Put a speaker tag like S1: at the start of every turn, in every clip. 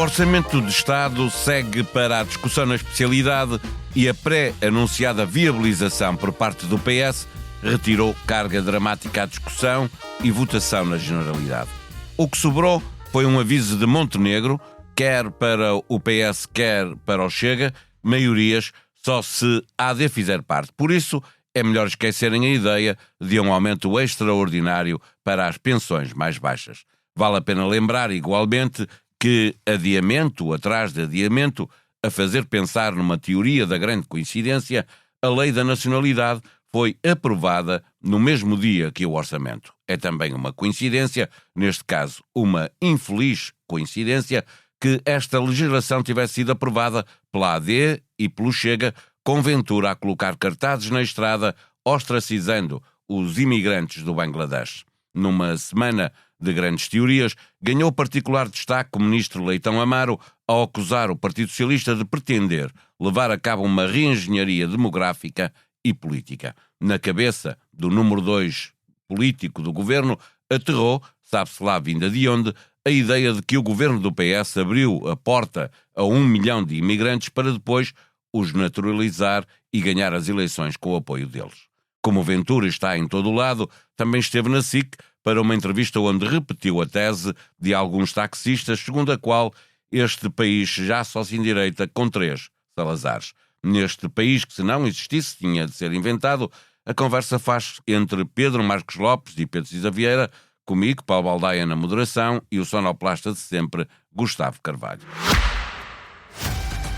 S1: Orçamento de Estado segue para a discussão na especialidade e a pré-anunciada viabilização por parte do PS retirou carga dramática à discussão e votação na generalidade. O que sobrou foi um aviso de Montenegro, quer para o PS, quer para o Chega, maiorias só se a AD fizer parte. Por isso, é melhor esquecerem a ideia de um aumento extraordinário para as pensões mais baixas. Vale a pena lembrar, igualmente, que adiamento atrás de adiamento, a fazer pensar numa teoria da grande coincidência, a lei da nacionalidade foi aprovada no mesmo dia que o orçamento. É também uma coincidência, neste caso uma infeliz coincidência, que esta legislação tivesse sido aprovada pela AD e pelo Chega, com Ventura a colocar cartazes na estrada, ostracizando os imigrantes do Bangladesh. Numa semana de grandes teorias, ganhou particular destaque o ministro Leitão Amaro ao acusar o Partido Socialista de pretender levar a cabo uma reengenharia demográfica e política. Na cabeça do número 2 político do governo, aterrou, sabe-se lá vinda de onde, a ideia de que o governo do PS abriu a porta a 1 milhão de imigrantes para depois os naturalizar e ganhar as eleições com o apoio deles. Como Ventura está em todo o lado, também esteve na SIC para uma entrevista onde repetiu a tese de alguns taxistas, segundo a qual este país já só se endireita com 3 Salazares. Neste país que, se não existisse, tinha de ser inventado, a conversa faz entre Pedro Marcos Lopes e Pedro Cisa Vieira, comigo, Paulo Baldaia na moderação e o sonoplasta de sempre, Gustavo Carvalho.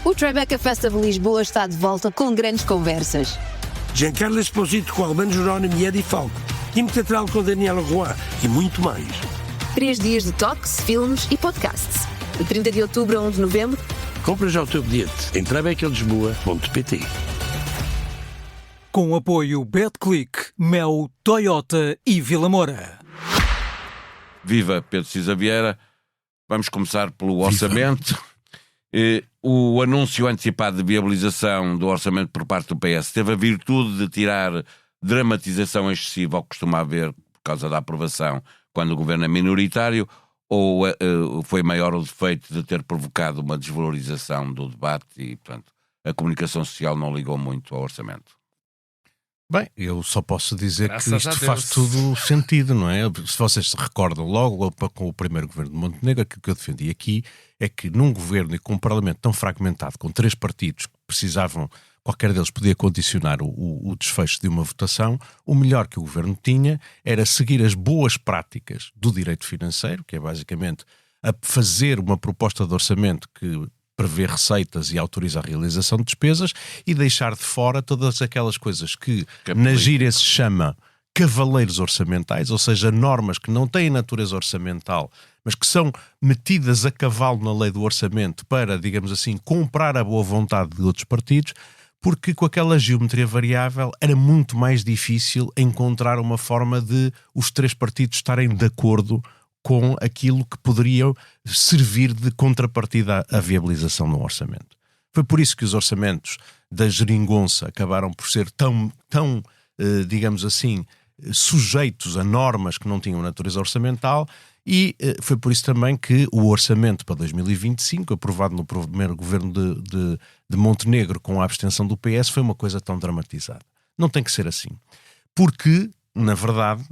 S2: O Tribeca Festival Lisboa está de volta com grandes conversas.
S3: Giancarlo Esposito com Albano Jerónimo e Eddie Falco, time teatral com Daniela Roy e muito mais.
S2: 3 dias de talks, filmes e podcasts. De 30 de outubro a 1 de novembro.
S3: Compra já o teu bilhete em tribecalisboa.pt.
S4: Com apoio BetClick, Mel, Toyota e Vila Moura.
S1: Viva Pedro Cisa Vieira. Vamos começar pelo orçamento. O anúncio antecipado de viabilização do orçamento por parte do PS teve a virtude de tirar dramatização excessiva ao que costuma haver por causa da aprovação quando o governo é minoritário, ou foi maior o defeito de ter provocado uma desvalorização do debate e, portanto, a comunicação social não ligou muito ao orçamento?
S5: Bem, eu só posso dizer
S6: Graças
S5: que
S6: a
S5: isto
S6: Deus.
S5: faz tudo sentido, não é? Se vocês se recordam, logo com o primeiro governo de Montenegro, aquilo que eu defendi aqui é que num governo e com um parlamento tão fragmentado, com 3 partidos que precisavam, qualquer deles podia condicionar o desfecho de uma votação, o melhor que o governo tinha era seguir as boas práticas do direito financeiro, que é basicamente a fazer uma proposta de orçamento que prevê receitas e autoriza a realização de despesas e deixar de fora todas aquelas coisas que na gíria se chama cavaleiros orçamentais, ou seja, normas que não têm natureza orçamental, mas que são metidas a cavalo na lei do orçamento para, digamos assim, comprar a boa vontade de outros partidos, porque com aquela geometria variável era muito mais difícil encontrar uma forma de os 3 partidos estarem de acordo com aquilo que poderiam servir de contrapartida à viabilização do orçamento. Foi por isso que os orçamentos da geringonça acabaram por ser tão digamos assim, sujeitos a normas que não tinham natureza orçamental, e foi por isso também que o orçamento para 2025, aprovado no primeiro governo de Montenegro com a abstenção do PS, foi uma coisa tão dramatizada. Não tem que ser assim. Porque, na verdade,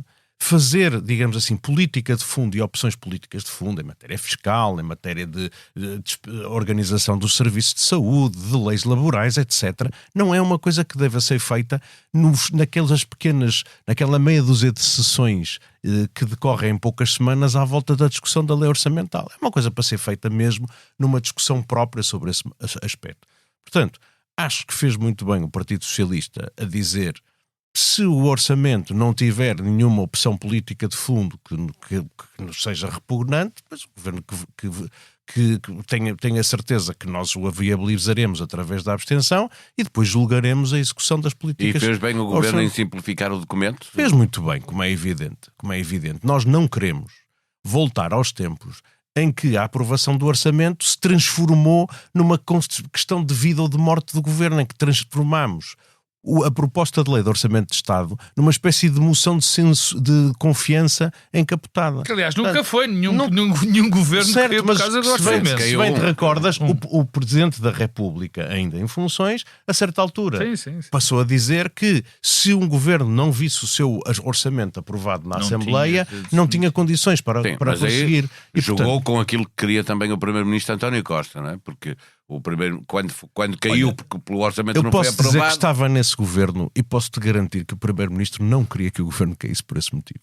S5: fazer, digamos assim, política de fundo e opções políticas de fundo em matéria fiscal, em matéria de organização dos serviços de saúde, de leis laborais, etc., não é uma coisa que deva ser feita naquela meia dúzia de sessões que decorrem em poucas semanas à volta da discussão da lei orçamental. É uma coisa para ser feita mesmo numa discussão própria sobre esse aspecto. Portanto, acho que fez muito bem o Partido Socialista a dizer: se o orçamento não tiver nenhuma opção política de fundo que nos seja repugnante, mas o governo que tenha certeza que nós o viabilizaremos através da abstenção e depois julgaremos a execução das políticas.
S1: E fez bem o governo em simplificar o documento? Fez
S5: muito bem, como é evidente. Nós não queremos voltar aos tempos em que a aprovação do orçamento se transformou numa questão de vida ou de morte do governo, em que transformamos a proposta de lei de orçamento de Estado numa espécie de moção de confiança encapotada.
S6: Que, aliás, nunca foi nenhum governo
S5: certo,
S6: que caiu por causa do orçamento.
S5: Se bem te recordas, o Presidente da República, ainda em funções, a certa altura, passou a dizer que se um governo não visse o seu orçamento aprovado na Assembleia, não tinha condições para conseguir.
S1: E jogou com aquilo que queria também o Primeiro-Ministro António Costa, não é? Porque o primeiro, quando caiu pelo orçamento não foi aprovado...
S5: Eu posso dizer que estava nesse governo e posso-te garantir que o Primeiro-Ministro não queria que o governo caísse por esse motivo.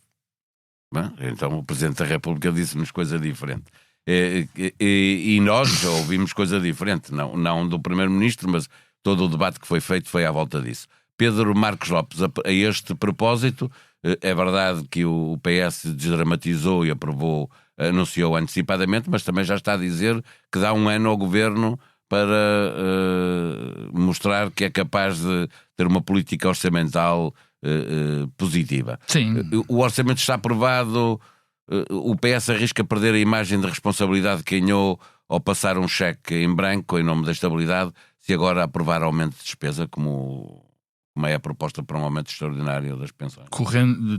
S1: Bem, então o Presidente da República disse-nos coisa diferente. E nós já ouvimos coisa diferente, não do Primeiro-Ministro, mas todo o debate que foi feito foi à volta disso. Pedro Marcos Lopes, a este propósito, é verdade que o PS desdramatizou e anunciou antecipadamente, mas também já está a dizer que dá um ano ao governo para mostrar que é capaz de ter uma política orçamental positiva.
S6: Sim.
S1: O orçamento está aprovado, o PS arrisca perder a imagem de responsabilidade que ganhou ao passar um cheque em branco em nome da estabilidade, se agora aprovar aumento de despesa, como é a proposta para um aumento extraordinário das pensões.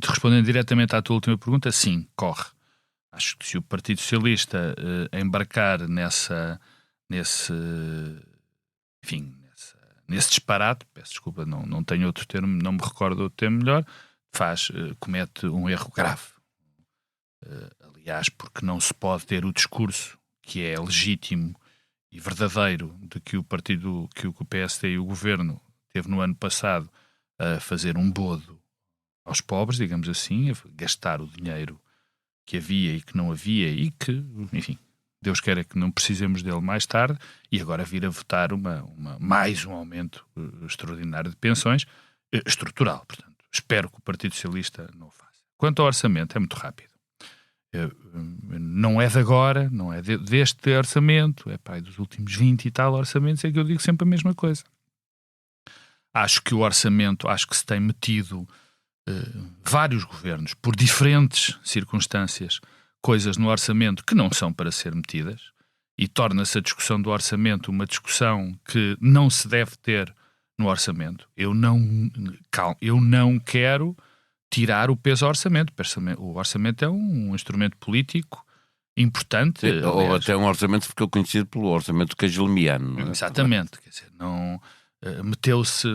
S6: Respondendo diretamente à tua última pergunta, sim, corre. Acho que se o Partido Socialista embarcar nesse disparate, peço desculpa, não tenho outro termo, não me recordo outro termo melhor, comete um erro grave. Aliás, porque não se pode ter o discurso que é legítimo e verdadeiro de que o partido, que o PSD e o Governo teve no ano passado a fazer um bodo aos pobres, digamos assim, a gastar o dinheiro que havia e que não havia e que, enfim, Deus queira que não precisemos dele mais tarde, e agora vir a votar mais um aumento extraordinário de pensões, estrutural. Portanto, espero que o Partido Socialista não o faça. Quanto ao orçamento, é muito rápido. Não é de agora, não é deste orçamento, é dos últimos 20 e tal orçamentos, é que eu digo sempre a mesma coisa. Acho que o orçamento, que se tem metido vários governos, por diferentes circunstâncias, coisas no orçamento que não são para ser metidas, e torna-se a discussão do orçamento uma discussão que não se deve ter no orçamento. Eu não quero tirar o peso ao orçamento. O orçamento é um instrumento político importante.
S1: Sim, ou até um orçamento que ficou conhecido pelo orçamento cajelmiano. Não é?
S6: Exatamente. Quer dizer, não... Meteu-se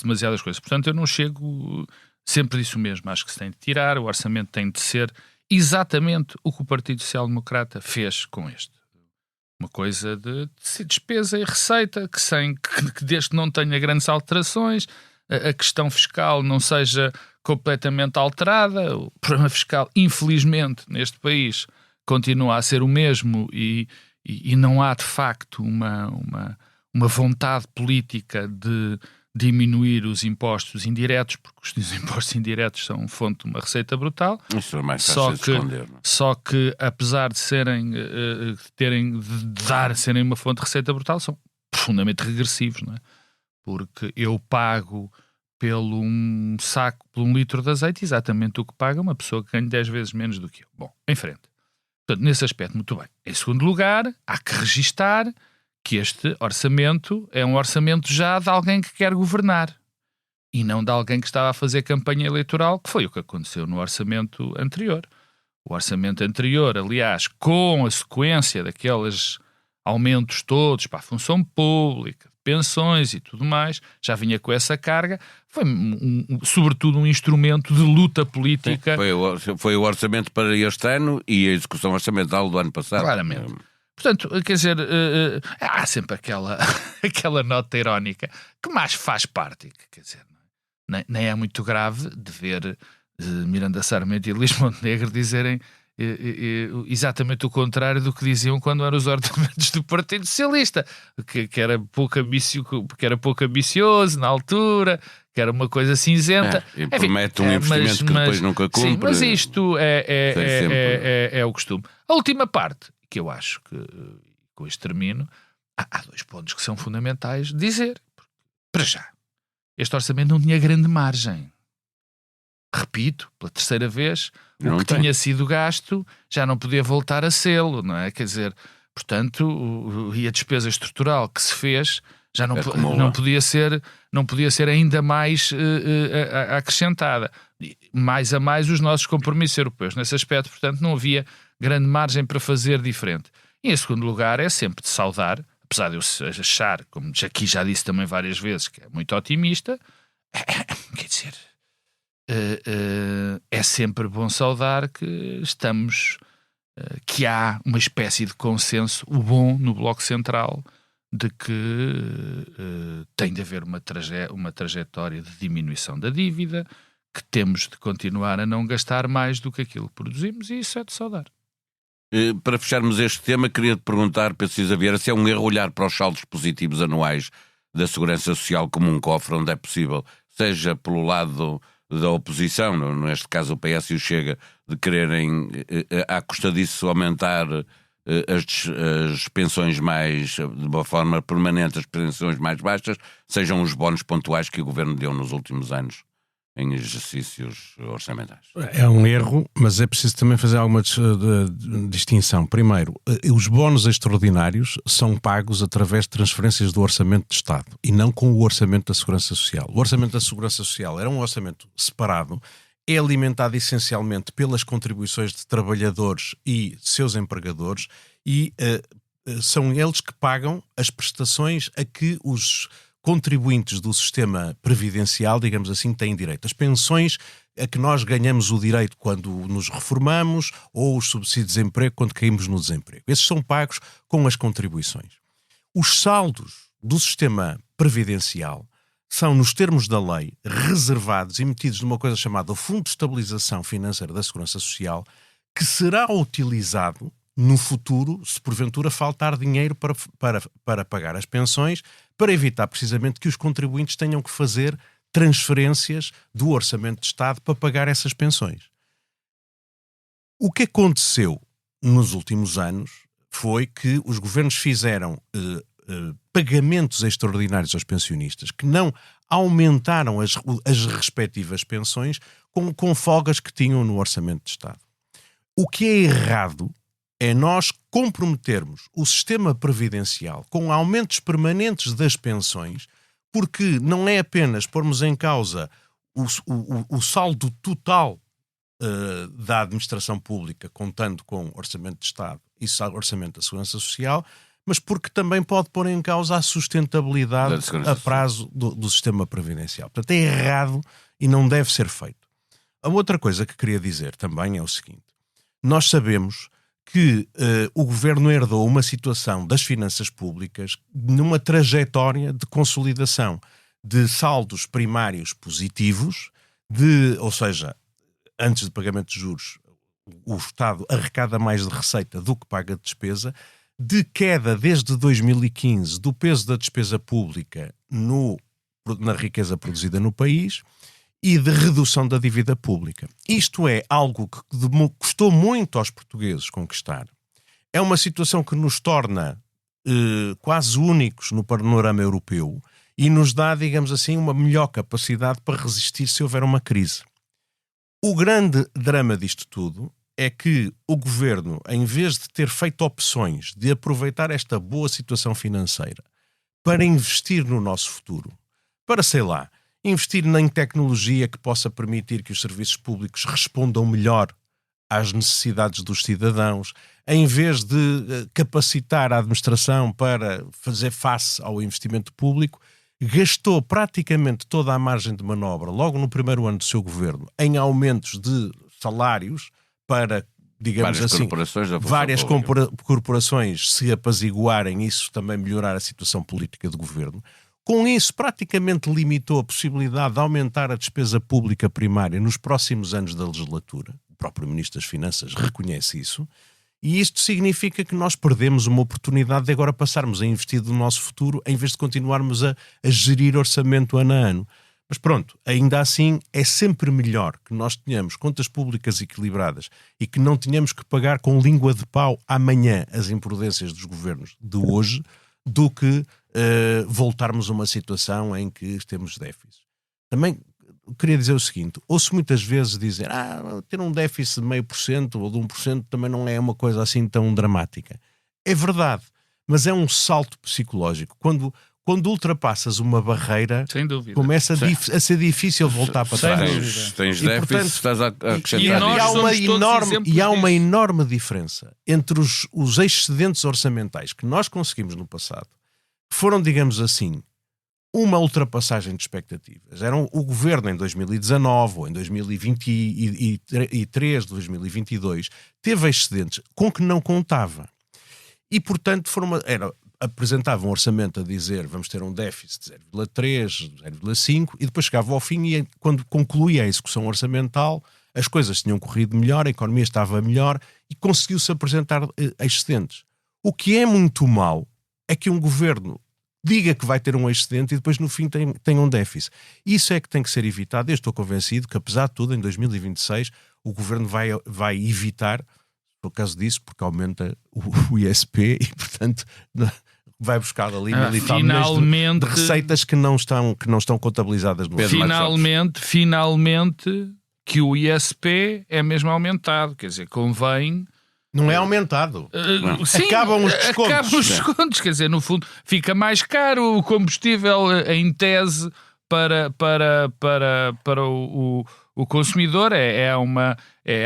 S6: demasiadas coisas. Portanto, eu não chego... Sempre disse o mesmo. Acho que se tem de tirar. O orçamento tem de ser exatamente o que o Partido Social Democrata fez com este. Uma coisa de despesa e receita, que desde que não tenha grandes alterações, a questão fiscal não seja completamente alterada. O problema fiscal, infelizmente, neste país, continua a ser o mesmo e não há, de facto, uma vontade política de diminuir os impostos indiretos, porque os impostos indiretos são fonte de uma receita brutal.
S1: Isso é mais fácil de esconder.
S6: Só que, apesar de serem uma fonte de receita brutal, são profundamente regressivos, não é? Porque eu pago pelo um litro de azeite exatamente o que paga uma pessoa que ganha 10 vezes menos do que eu. Bom, em frente. Portanto, nesse aspecto, muito bem. Em segundo lugar, há que registar que este orçamento é um orçamento já de alguém que quer governar e não de alguém que estava a fazer campanha eleitoral, que foi o que aconteceu no orçamento anterior. O orçamento anterior, aliás, com a sequência daqueles aumentos todos para a função pública, pensões e tudo mais, já vinha com essa carga, foi sobretudo um instrumento de luta política.
S1: Foi o orçamento para este ano e a execução orçamental do ano passado.
S6: Claramente. Portanto, quer dizer, há sempre aquela nota irónica que mais faz parte, quer dizer, nem é muito grave de ver Miranda Sarmento e Luís Montenegro dizerem exatamente o contrário do que diziam quando eram os orçamentos do Partido Socialista, que era pouco ambicioso na altura, que era uma coisa cinzenta.
S1: E promete um investimento que depois nunca cumpre.
S6: Sim, mas isto é o costume. A última parte, que eu acho que com isto termino, há 2 pontos que são fundamentais de dizer. Para já, este orçamento não tinha grande margem. Repito, pela terceira vez, o que tinha sido gasto já não podia voltar a sê-lo, não é? Quer dizer, portanto, e a despesa estrutural que se fez Já não podia ser ainda mais acrescentada. Mais a mais os nossos compromissos europeus. Nesse aspecto, portanto, não havia grande margem para fazer diferente. E em segundo lugar, é sempre de saudar, apesar de eu achar, como aqui já disse também várias vezes, que é muito otimista, quer dizer, é sempre bom saudar que que há uma espécie de consenso, o bom no Bloco Central, de que tem de haver uma trajetória de diminuição da dívida, que temos de continuar a não gastar mais do que aquilo que produzimos, e isso é de saudar.
S1: Para fecharmos este tema, queria te perguntar, Pedro Cisa Vieira, se é um erro olhar para os saldos positivos anuais da Segurança Social como um cofre onde é possível, seja pelo lado da oposição, neste caso o PS e o Chega, de quererem, à custa disso, aumentar as pensões mais, de uma forma permanente, as pensões mais baixas, sejam os bónus pontuais que o Governo deu nos últimos anos em exercícios orçamentais.
S5: É um erro, mas é preciso também fazer alguma distinção. Primeiro, os bónus extraordinários são pagos através de transferências do Orçamento de Estado e não com o Orçamento da Segurança Social. O Orçamento da Segurança Social era um orçamento separado, é alimentado essencialmente pelas contribuições de trabalhadores e seus empregadores e são eles que pagam as prestações a que os contribuintes do sistema previdencial, digamos assim, têm direito. As pensões a que nós ganhamos o direito quando nos reformamos ou os subsídios de desemprego quando caímos no desemprego. Esses são pagos com as contribuições. Os saldos do sistema previdencial são, nos termos da lei, reservados e metidos numa coisa chamada Fundo de Estabilização Financeira da Segurança Social, que será utilizado no futuro, se porventura faltar dinheiro para pagar as pensões, para evitar precisamente que os contribuintes tenham que fazer transferências do Orçamento de Estado para pagar essas pensões. O que aconteceu nos últimos anos foi que os governos fizeram pagamentos extraordinários aos pensionistas, que não aumentaram as respectivas pensões com folgas que tinham no Orçamento de Estado. O que é errado é nós comprometermos o sistema previdencial com aumentos permanentes das pensões, porque não é apenas pormos em causa o saldo total da administração pública, contando com Orçamento de Estado e Orçamento da Segurança Social, mas porque também pode pôr em causa a sustentabilidade a prazo do sistema previdencial. Portanto, é errado e não deve ser feito. A outra coisa que queria dizer também é o seguinte: nós sabemos que o Governo herdou uma situação das finanças públicas numa trajetória de consolidação de saldos primários positivos, ou seja, antes de pagamento de juros, o Estado arrecada mais de receita do que paga de despesa, de queda desde 2015 do peso da despesa pública na riqueza produzida no país e de redução da dívida pública. Isto é algo que custou muito aos portugueses conquistar. É uma situação que nos torna quase únicos no panorama europeu e nos dá, digamos assim, uma melhor capacidade para resistir se houver uma crise. O grande drama disto tudo é que o Governo, em vez de ter feito opções de aproveitar esta boa situação financeira para investir no nosso futuro, para, sei lá, investir em tecnologia que possa permitir que os serviços públicos respondam melhor às necessidades dos cidadãos, em vez de capacitar a administração para fazer face ao investimento público, gastou praticamente toda a margem de manobra, logo no primeiro ano do seu governo, em aumentos de salários para, digamos assim, várias corporações se apaziguarem, isso também melhorar a situação política do governo. Com isso, praticamente limitou a possibilidade de aumentar a despesa pública primária nos próximos anos da legislatura. O próprio Ministro das Finanças reconhece isso. E isto significa que nós perdemos uma oportunidade de agora passarmos a investir no nosso futuro em vez de continuarmos a gerir orçamento ano a ano. Mas pronto, ainda assim é sempre melhor que nós tenhamos contas públicas equilibradas e que não tenhamos que pagar com língua de pau amanhã as imprudências dos governos de hoje, do que voltarmos a uma situação em que temos déficits. Também queria dizer o seguinte: ouço muitas vezes dizer ter um déficit de 0,5% ou de 1% também não é uma coisa assim tão dramática. É verdade, mas é um salto psicológico. quando ultrapassas uma barreira,
S6: Sem dúvida.
S5: começa a ser difícil voltar para
S6: Sem
S5: trás.
S6: dúvida.
S1: Tens
S5: E,
S1: déficit,
S5: portanto,
S1: estás a
S6: e
S1: acrescentar.
S6: nós
S5: há uma
S6: somos todos exemplos disso.
S5: enorme diferença entre os excedentes orçamentais que nós conseguimos no passado, que foram, digamos assim, uma ultrapassagem de expectativas. Eram o governo em 2019 ou em 2023, 2022, teve excedentes com que não contava. E, portanto, apresentava um orçamento a dizer vamos ter um déficit de 0,3, 0,5 e depois chegava ao fim e quando concluía a execução orçamental as coisas tinham corrido melhor, a economia estava melhor e conseguiu-se apresentar excedentes. O que é muito mau é que um governo diga que vai ter um excedente e depois no fim tem um déficit. Isso é que tem que ser evitado. Eu estou convencido que, apesar de tudo, em 2026 o governo vai evitar, por causa disso, porque aumenta o ISP e, portanto, vai buscar ali mil e tal milhões de receitas que não estão contabilizadas no
S6: Finalmente que o ISP é mesmo aumentado, quer dizer, convém.
S5: Não é aumentado.
S6: Sim,
S5: acabam os descontos.
S6: Acabam os descontos, quer dizer, no fundo fica mais caro o combustível em tese para o consumidor. É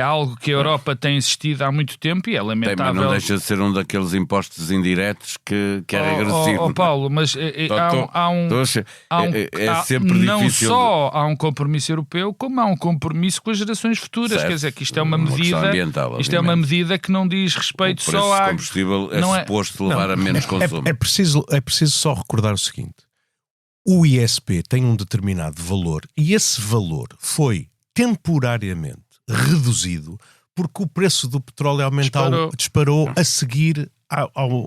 S6: algo que a Europa tem existido há muito tempo e é lamentável.
S1: Mas não deixa de ser um daqueles impostos indiretos que é regressivo.
S6: Paulo, mas
S1: é sempre
S6: não
S1: difícil.
S6: Não só há um compromisso europeu, como há um compromisso com as gerações futuras.
S1: Certo.
S6: Quer dizer, que isto é uma medida.
S1: Ambiental,
S6: isto é uma medida que não diz respeito só
S1: a. O combustível é suposto levar a menos consumo.
S5: É preciso só recordar o seguinte: o ISP tem um determinado valor e esse valor foi temporariamente reduzido porque o preço do petróleo disparou a seguir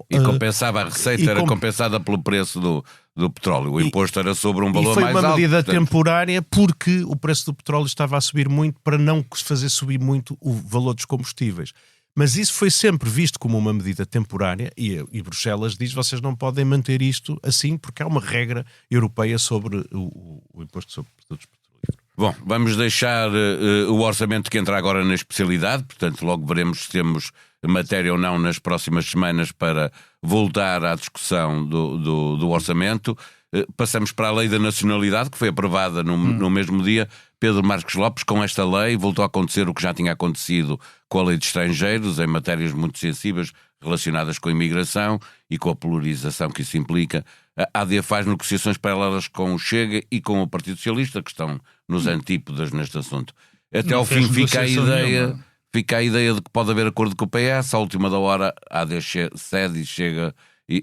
S1: e compensava a receita, era compensada pelo preço do petróleo. O imposto era sobre um valor mais alto.
S5: E foi uma medida temporária porque o preço do petróleo estava a subir muito para não fazer subir muito o valor dos combustíveis. Mas isso foi sempre visto como uma medida temporária e Bruxelas diz vocês não podem manter isto assim porque há uma regra europeia sobre o imposto sobre produtos petrolíferos.
S1: Bom, vamos deixar o orçamento que entra agora na especialidade, portanto logo veremos se temos matéria ou não nas próximas semanas para voltar à discussão do orçamento. Passamos para a lei da nacionalidade, que foi aprovada no mesmo dia. Pedro Marcos Lopes, com esta lei, voltou a acontecer o que já tinha acontecido com a lei de estrangeiros, em matérias muito sensíveis relacionadas com a imigração e com a polarização que isso implica. A AD faz negociações paralelas com o Chega e com o Partido Socialista, que estão nos antípodas neste assunto. Até ao fim fica a ideia de que pode haver acordo com o PS. À última da hora, a AD cede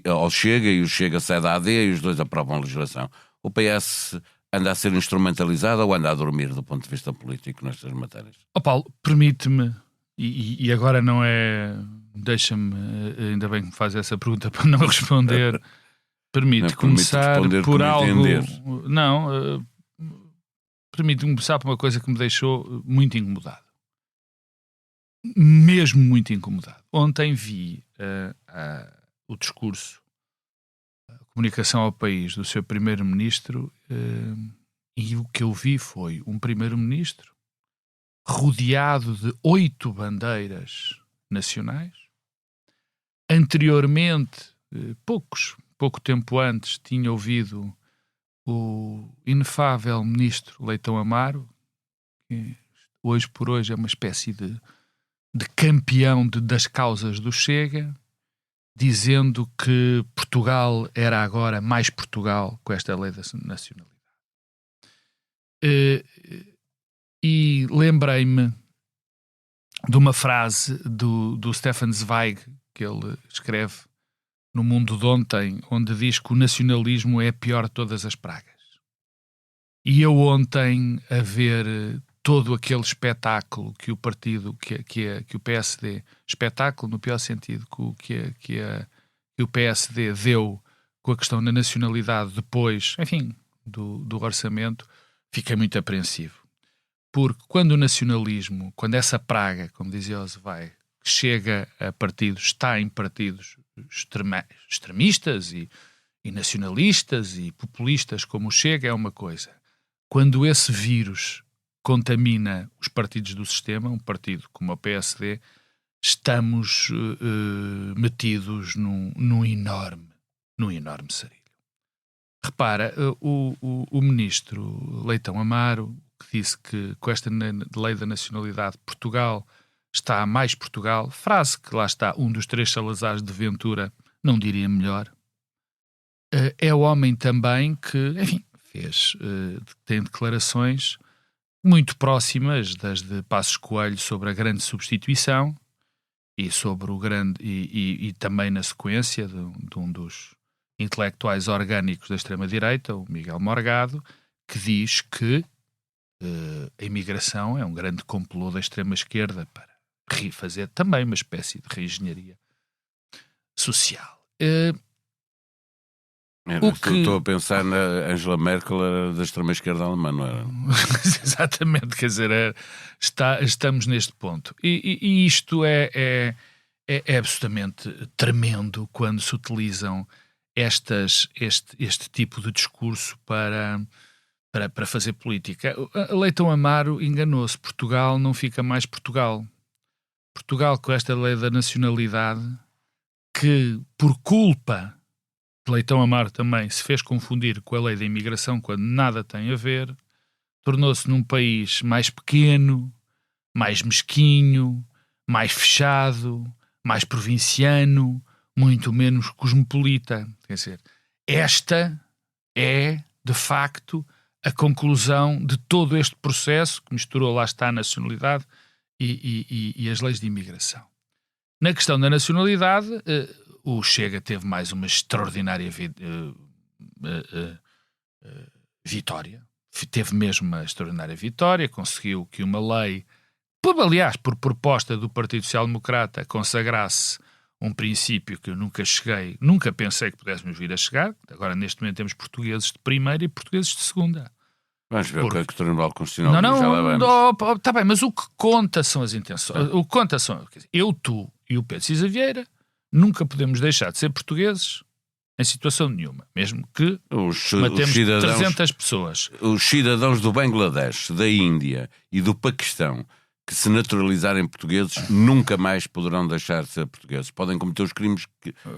S1: ao Chega e o Chega cede à AD e os dois aprovam a legislação. O PS anda a ser instrumentalizado ou anda a dormir do ponto de vista político nestas matérias?
S6: Paulo, permite-me, e agora não é... Deixa-me, ainda bem que me faz essa pergunta para não responder. Permite começar por algo... Permite-me começar por uma coisa que me deixou muito incomodado. Mesmo muito incomodado. Ontem vi o discurso, a comunicação ao país do seu primeiro-ministro e o que eu vi foi um primeiro-ministro rodeado de 8 bandeiras nacionais. Anteriormente, pouco tempo antes, tinha ouvido o inefável ministro Leitão Amaro, que hoje por hoje é uma espécie de campeão das causas do Chega, dizendo que Portugal era agora mais Portugal com esta lei da nacionalidade. E lembrei-me de uma frase do Stefan Zweig, que ele escreve no Mundo de Ontem, onde diz que o nacionalismo é a pior de todas as pragas. E eu ontem, a ver todo aquele espetáculo que o partido, que o PSD, espetáculo no pior sentido, que o PSD deu com a questão da nacionalidade depois, enfim, do orçamento, fiquei muito apreensivo. Porque quando o nacionalismo, quando essa praga, como dizia o Zweig, chega a partidos, está em partidos extremistas e nacionalistas e populistas como o Chega, é uma coisa. Quando esse vírus contamina os partidos do sistema, um partido como o PSD, estamos metidos num enorme sarilho. Repara, o ministro Leitão Amaro, que disse que com esta lei da nacionalidade Portugal está mais Portugal, frase que lá está um dos 3 Salazares de Ventura, não diria melhor, é o homem também que, enfim, tem declarações muito próximas das de Passos Coelho sobre a grande substituição e sobre o grande e também na sequência de um dos intelectuais orgânicos da extrema-direita, o Miguel Morgado, que diz que a imigração é um grande complô da extrema-esquerda para fazer também uma espécie de reengenharia social.
S1: Estou a pensar na Angela Merkel, era da extrema-esquerda alemã, não era?
S6: Exatamente, quer dizer, estamos neste ponto. E isto é absolutamente tremendo quando se utilizam este tipo de discurso para fazer política. Leitão Amaro enganou-se. Portugal não fica mais Portugal. Portugal, com esta lei da nacionalidade, que por culpa de Leitão Amaro também se fez confundir com a lei da imigração quando nada tem a ver, tornou-se num país mais pequeno, mais mesquinho, mais fechado, mais provinciano, muito menos cosmopolita. Quer dizer, esta é, de facto, a conclusão de todo este processo que misturou, lá está, a nacionalidade e as leis de imigração. Na questão da nacionalidade, o Chega teve mais uma extraordinária vitória. Teve mesmo uma extraordinária vitória, conseguiu que uma lei, aliás, por proposta do Partido Social Democrata, consagrasse um princípio que eu nunca pensei que pudéssemos vir a chegar. Agora, neste momento, temos portugueses de primeira e portugueses de segunda.
S1: Vamos ver o que é que o Tribunal Constitucional diz, já lá vamos.
S6: Está bem, mas o que conta são as intenções. O que conta são, eu, tu e o Pedro Cisa Vieira nunca podemos deixar de ser portugueses em situação nenhuma, mesmo que matemos 300 pessoas.
S1: Os cidadãos do Bangladesh, da Índia e do Paquistão que se naturalizarem portugueses nunca mais poderão deixar de ser portugueses. Podem cometer os crimes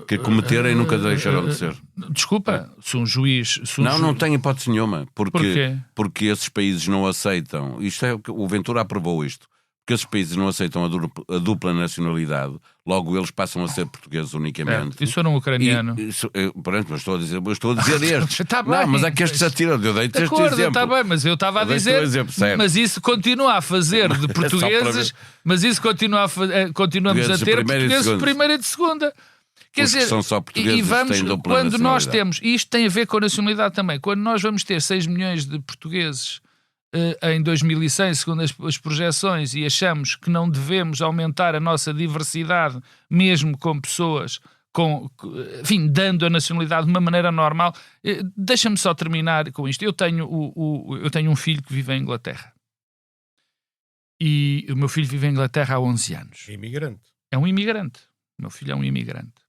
S1: que cometerem e nunca deixarão de ser.
S6: Desculpa, se um juiz...
S1: Não tem hipótese nenhuma.
S6: Porquê?
S1: Porque esses países não aceitam... O Ventura aprovou isto. Porque esses países não aceitam a dupla nacionalidade, logo eles passam a ser portugueses unicamente.
S6: Isso era um ucraniano.
S1: Pronto, mas estou a dizer estes.
S6: Tá bem.
S1: Não, mas é que estes atiram. Eu dei-te este exemplo.
S6: Está bem, mas eu estava a dizer... Mas isso continua a fazer de portugueses... Mas isso continuamos a ter portugueses de primeira e de segunda. Quer dizer,
S1: são só portugueses que têm dupla
S6: quando nós
S1: nacionalidade.
S6: temos... E isto tem a ver com a nacionalidade também. Quando nós vamos ter 6 milhões de portugueses... em 2100, segundo as projeções, e achamos que não devemos aumentar a nossa diversidade, mesmo com pessoas, enfim, dando a nacionalidade de uma maneira normal. Deixa-me só terminar com isto. Eu tenho um filho que vive em Inglaterra. E o meu filho vive em Inglaterra há 11 anos.
S5: Imigrante.
S6: É um imigrante. O meu filho é um imigrante.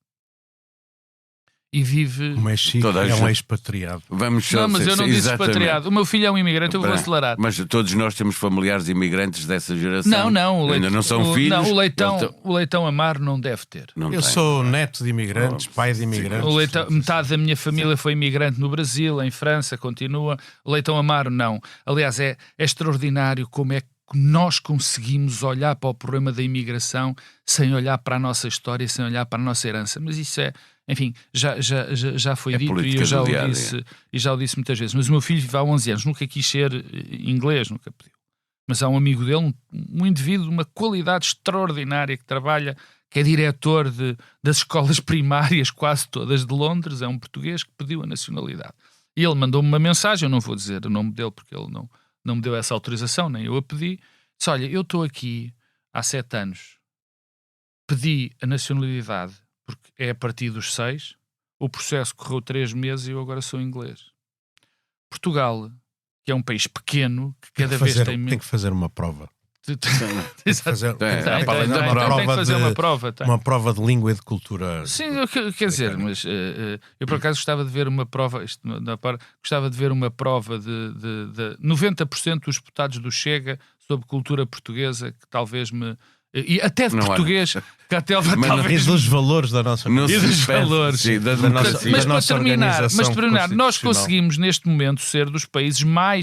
S6: E vive...
S5: O México é um expatriado.
S1: Vamos
S6: não, mas eu não disse expatriado. O meu filho é um imigrante, eu vou acelerar.
S1: Mas todos nós temos familiares imigrantes dessa geração.
S6: Não.
S1: Ainda não são filhos.
S6: Não, o Leitão Amaro não deve ter.
S5: Eu sou neto de imigrantes, pai de imigrantes.
S6: Metade da minha família foi imigrante no Brasil, em França, continua. O Leitão Amaro não. Aliás, é extraordinário como é que nós conseguimos olhar para o problema da imigração sem olhar para a nossa história, sem olhar para a nossa herança. Mas isso é... Enfim, já foi dito e eu já o disse muitas vezes. Mas o meu filho vive há 11 anos, nunca quis ser inglês, nunca pediu. Mas há um amigo dele, um indivíduo de uma qualidade extraordinária que trabalha, que é diretor das escolas primárias quase todas de Londres, é um português que pediu a nacionalidade. E ele mandou-me uma mensagem, eu não vou dizer o nome dele porque ele não me deu essa autorização, nem eu a pedi. Disse, olha, eu estou aqui há 7 anos, pedi a nacionalidade porque é a partir dos 6, o processo correu 3 meses e eu agora sou inglês. Portugal, que é um país pequeno, que cada vez tem...
S5: Tem que fazer uma prova.
S6: Tem que fazer
S5: uma prova de língua e de cultura.
S6: Sim, quer dizer, mas eu por acaso gostava de ver uma prova, gostava de ver uma prova de 90% dos deputados do Chega sobre cultura portuguesa, que talvez me e até de
S1: Não,
S6: português, que até
S1: Mas não-
S5: E
S6: talvez...
S5: dos valores da nossa
S1: Não
S6: E
S1: se
S6: dos
S1: espera,
S6: valores.
S1: sim, da
S5: Da nossa-
S1: democracia.
S6: Mas
S5: da
S6: para
S5: nossa
S6: terminar,
S5: organização
S6: nós
S5: constitucional.
S6: conseguimos neste momento ser dos países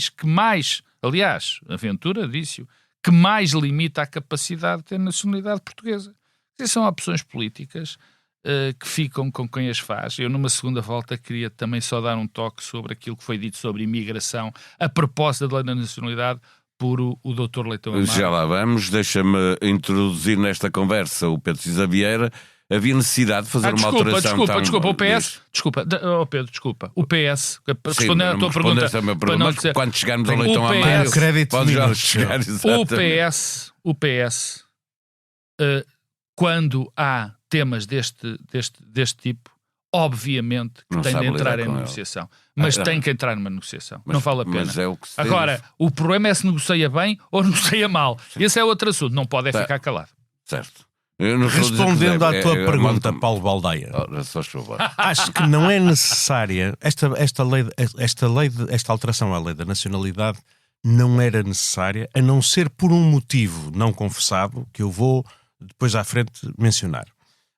S6: que mais, aliás, a Ventura disse-o, que mais limita a capacidade de ter nacionalidade portuguesa. Essas são opções políticas que ficam com quem as faz. Eu, numa segunda volta, queria também só dar um toque sobre aquilo que foi dito sobre imigração, a propósito da lei da nacionalidade, por o Dr. Leitão Amaro.
S1: Já lá vamos, deixa-me introduzir nesta conversa o Pedro Cisa Vieira. Havia necessidade de fazer uma alteração
S6: Desculpa, o PS, desculpa, o PS, respondendo à tua pergunta,
S1: ao meu
S6: para não
S1: mas
S6: dizer,
S1: quando chegarmos ao
S6: o
S1: Leitão
S6: PS
S1: Amaro,
S5: crédito
S1: pode já
S5: minutos.
S1: chegar,
S6: o PS, quando há temas deste tipo, obviamente que
S1: Não
S6: tem de
S1: sabe
S6: entrar
S1: lidar
S6: em
S1: com
S6: negociação. Mas
S1: Ah,
S6: tem que entrar numa negociação.
S1: Mas-
S6: não vale a pena.
S1: mas é o que se
S6: Agora, o problema é se negocia bem ou negocia mal. Esse é outro assunto. Não pode
S1: Tá.
S6: ficar calado.
S1: Certo. Eu não estou a dizer que
S5: Respondendo
S1: deve,
S5: à tua pergunta,
S1: mando-me.
S5: Paulo Baldaia,
S1: Ora, só favor.
S5: acho que não é necessária esta alteração à lei da nacionalidade não era necessária, a não ser por um motivo não confessado, que eu vou depois à frente mencionar.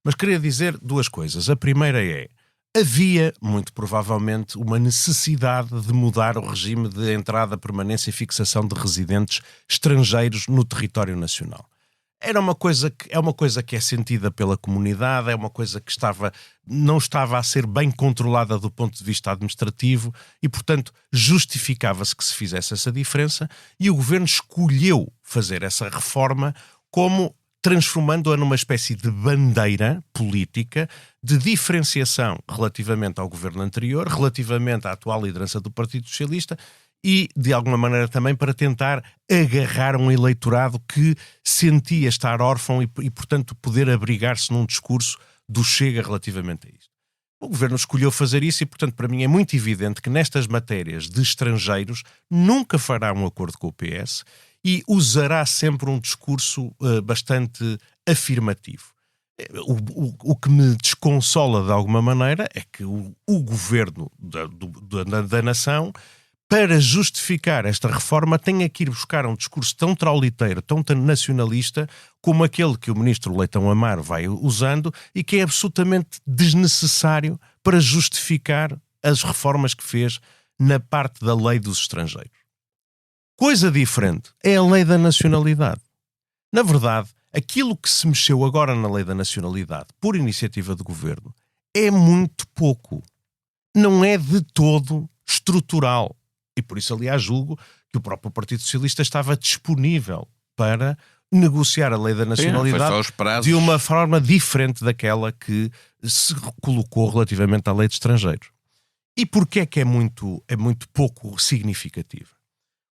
S5: Mas queria dizer duas coisas. A primeira é, havia, muito provavelmente, uma necessidade de mudar o regime de entrada, permanência e fixação de residentes estrangeiros no território nacional. É uma coisa que é sentida pela comunidade, é uma coisa que não estava a ser bem controlada do ponto de vista administrativo e, portanto, justificava-se que se fizesse essa diferença e o governo escolheu fazer essa reforma como transformando-a numa espécie de bandeira política de diferenciação relativamente ao governo anterior, relativamente à atual liderança do Partido Socialista e, de alguma maneira, também para tentar agarrar um eleitorado que sentia estar órfão e portanto, poder abrigar-se num discurso do Chega relativamente a isto. O governo escolheu fazer isso e, portanto, para mim é muito evidente que nestas matérias de estrangeiros nunca fará um acordo com o PS e usará sempre um discurso bastante afirmativo. O que me desconsola de alguma maneira é que o governo da nação, para justificar esta reforma, tenha que ir buscar um discurso tão trauliteiro, tão nacionalista, como aquele que o ministro Leitão Amaro vai usando e que é absolutamente desnecessário para justificar as reformas que fez na parte da lei dos estrangeiros. Coisa diferente é a lei da nacionalidade. Na verdade, aquilo que se mexeu agora na lei da nacionalidade, por iniciativa do governo, é muito pouco. Não é de todo estrutural. E por isso, aliás, julgo que o próprio Partido Socialista estava disponível para negociar a lei da nacionalidade
S1: Foi só os prazos.
S5: de uma forma diferente daquela que se colocou relativamente à lei de estrangeiros. E porquê é que é muito pouco significativa?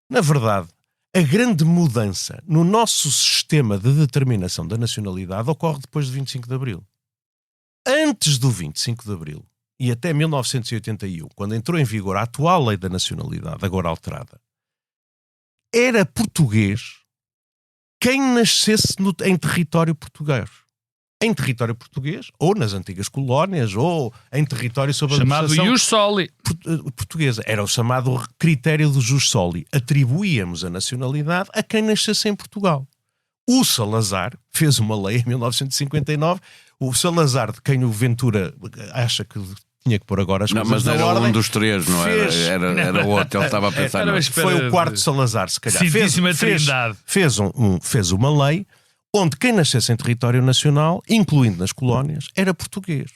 S5: Na verdade, a grande mudança no nosso sistema de determinação da nacionalidade ocorre depois de 25 de Abril. Antes do 25 de Abril, e até 1981, quando entrou em vigor a atual lei da nacionalidade, agora alterada, era português quem nascesse em território português. Em território português, ou nas antigas colónias, ou em território sob a
S6: Chamado
S5: administração
S6: ius soli.
S5: portuguesa. Era o chamado critério do jus soli. Atribuíamos a nacionalidade a quem nascesse em Portugal. O Salazar fez uma lei em 1959. O Salazar, de quem o Ventura acha que tinha que pôr agora as
S1: Não,
S5: coisas
S1: mas
S5: na
S1: era
S5: ordem,
S1: um dos três, não era?
S5: fez-
S1: Era outro, ele estava a pensar
S6: Era uma
S1: nisso.
S6: espécie-
S5: foi o quarto Salazar, se calhar.
S6: Santíssima Trindade.
S5: Fez uma lei onde quem nascesse em território nacional, incluindo nas colónias, era português.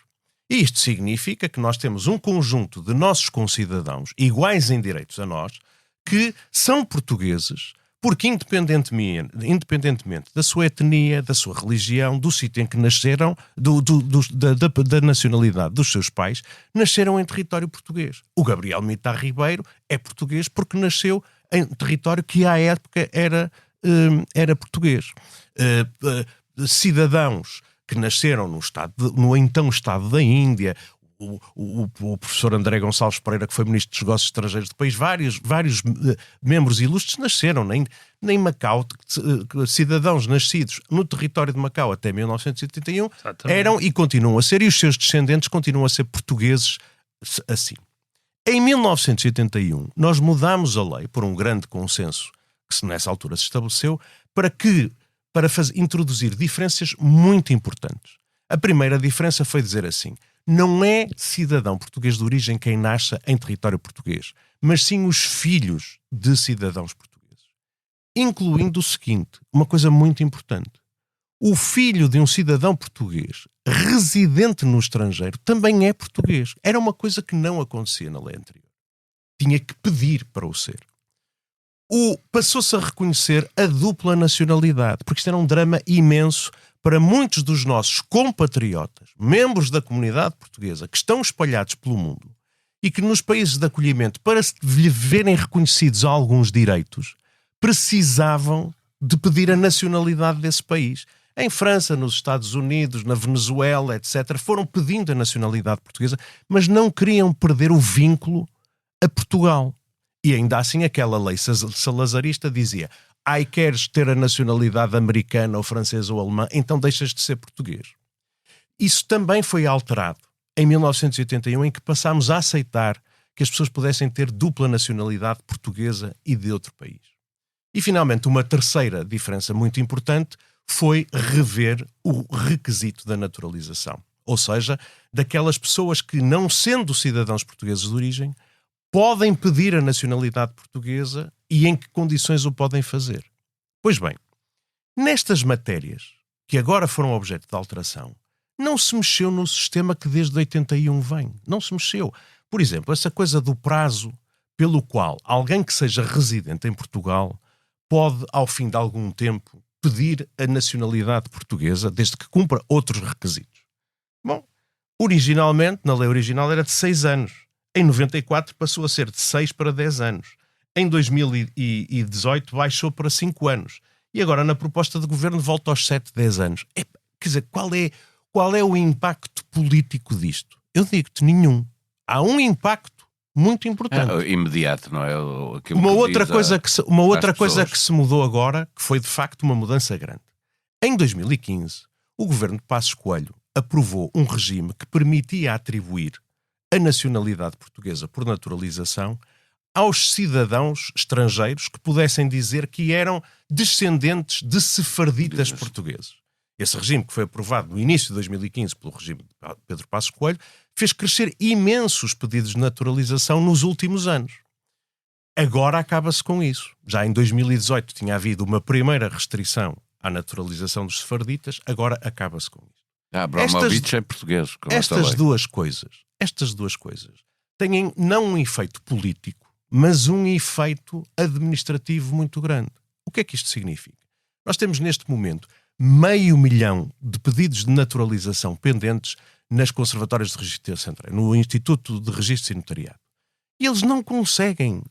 S5: E isto significa que nós temos um conjunto de nossos concidadãos, iguais em direitos a nós, que são portugueses, porque independentemente da sua etnia, da sua religião, do sítio em que nasceram, da nacionalidade dos seus pais, nasceram em território português. O Gabriel Mitar Ribeiro é português porque nasceu em território que à época era português. Cidadãos que nasceram no então Estado da Índia, o professor André Gonçalves Pereira, que foi ministro dos Negócios Estrangeiros do país, vários membros ilustres nasceram em Macau, cidadãos nascidos no território de Macau até 1981,
S6: Exatamente.
S5: eram e continuam a ser, e os seus descendentes continuam a ser portugueses assim. Em 1981, nós mudámos a lei por um grande consenso que nessa altura se estabeleceu, para que para introduzir diferenças muito importantes. A primeira diferença foi dizer assim: não é cidadão português de origem quem nasce em território português, mas sim os filhos de cidadãos portugueses. Incluindo o seguinte, uma coisa muito importante: o filho de um cidadão português residente no estrangeiro também é português. Era uma coisa que não acontecia na lei anterior. Tinha que pedir para o ser. Passou-se a reconhecer a dupla nacionalidade, porque isto era um drama imenso para muitos dos nossos compatriotas, membros da comunidade portuguesa, que estão espalhados pelo mundo e que nos países de acolhimento, para se verem reconhecidos alguns direitos, precisavam de pedir a nacionalidade desse país. Em França, nos Estados Unidos, na Venezuela, etc., foram pedindo a nacionalidade portuguesa, mas não queriam perder o vínculo a Portugal. E ainda assim aquela lei salazarista dizia: ai, queres ter a nacionalidade americana ou francesa ou alemã, então deixas de ser português. Isso também foi alterado em 1981, em que passámos a aceitar que as pessoas pudessem ter dupla nacionalidade portuguesa e de outro país. E finalmente uma terceira diferença muito importante foi rever o requisito da naturalização. Ou seja, daquelas pessoas que, não sendo cidadãos portugueses de origem, podem pedir a nacionalidade portuguesa e em que condições o podem fazer. Pois bem, nestas matérias, que agora foram objeto de alteração, não se mexeu no sistema que desde 81 vem. Não se mexeu. Por exemplo, essa coisa do prazo pelo qual alguém que seja residente em Portugal pode, ao fim de algum tempo, pedir a nacionalidade portuguesa, desde que cumpra outros requisitos. Bom, originalmente, na lei original, era de 6 anos. Em 94 passou a ser de 6 para 10 anos. Em 2018 baixou para 5 anos. E agora, na proposta de governo, volta aos 7, 10 anos. Quer dizer, qual é o impacto político disto? Eu digo-te, nenhum. Há um impacto muito importante.
S1: Imediato, não é?
S5: Uma outra coisa que se mudou agora, que foi de facto uma mudança grande. Em 2015, o governo de Passos Coelho aprovou um regime que permitia atribuir a nacionalidade portuguesa por naturalização aos cidadãos estrangeiros que pudessem dizer que eram descendentes de sefarditas portugueses. Esse regime, que foi aprovado no início de 2015 pelo regime de Pedro Passos Coelho, fez crescer imensos pedidos de naturalização nos últimos anos. Agora acaba-se com isso. Já em 2018 tinha havido uma primeira restrição à naturalização dos sefarditas, agora acaba-se com isso.
S1: Abramovich é português.
S5: Estas duas coisas têm não um efeito político, mas um efeito administrativo muito grande. O que é que isto significa? Nós temos neste momento 500 mil de pedidos de naturalização pendentes nas conservatórias de registro centrais, no Instituto de Registro e Notariado. E eles não conseguem,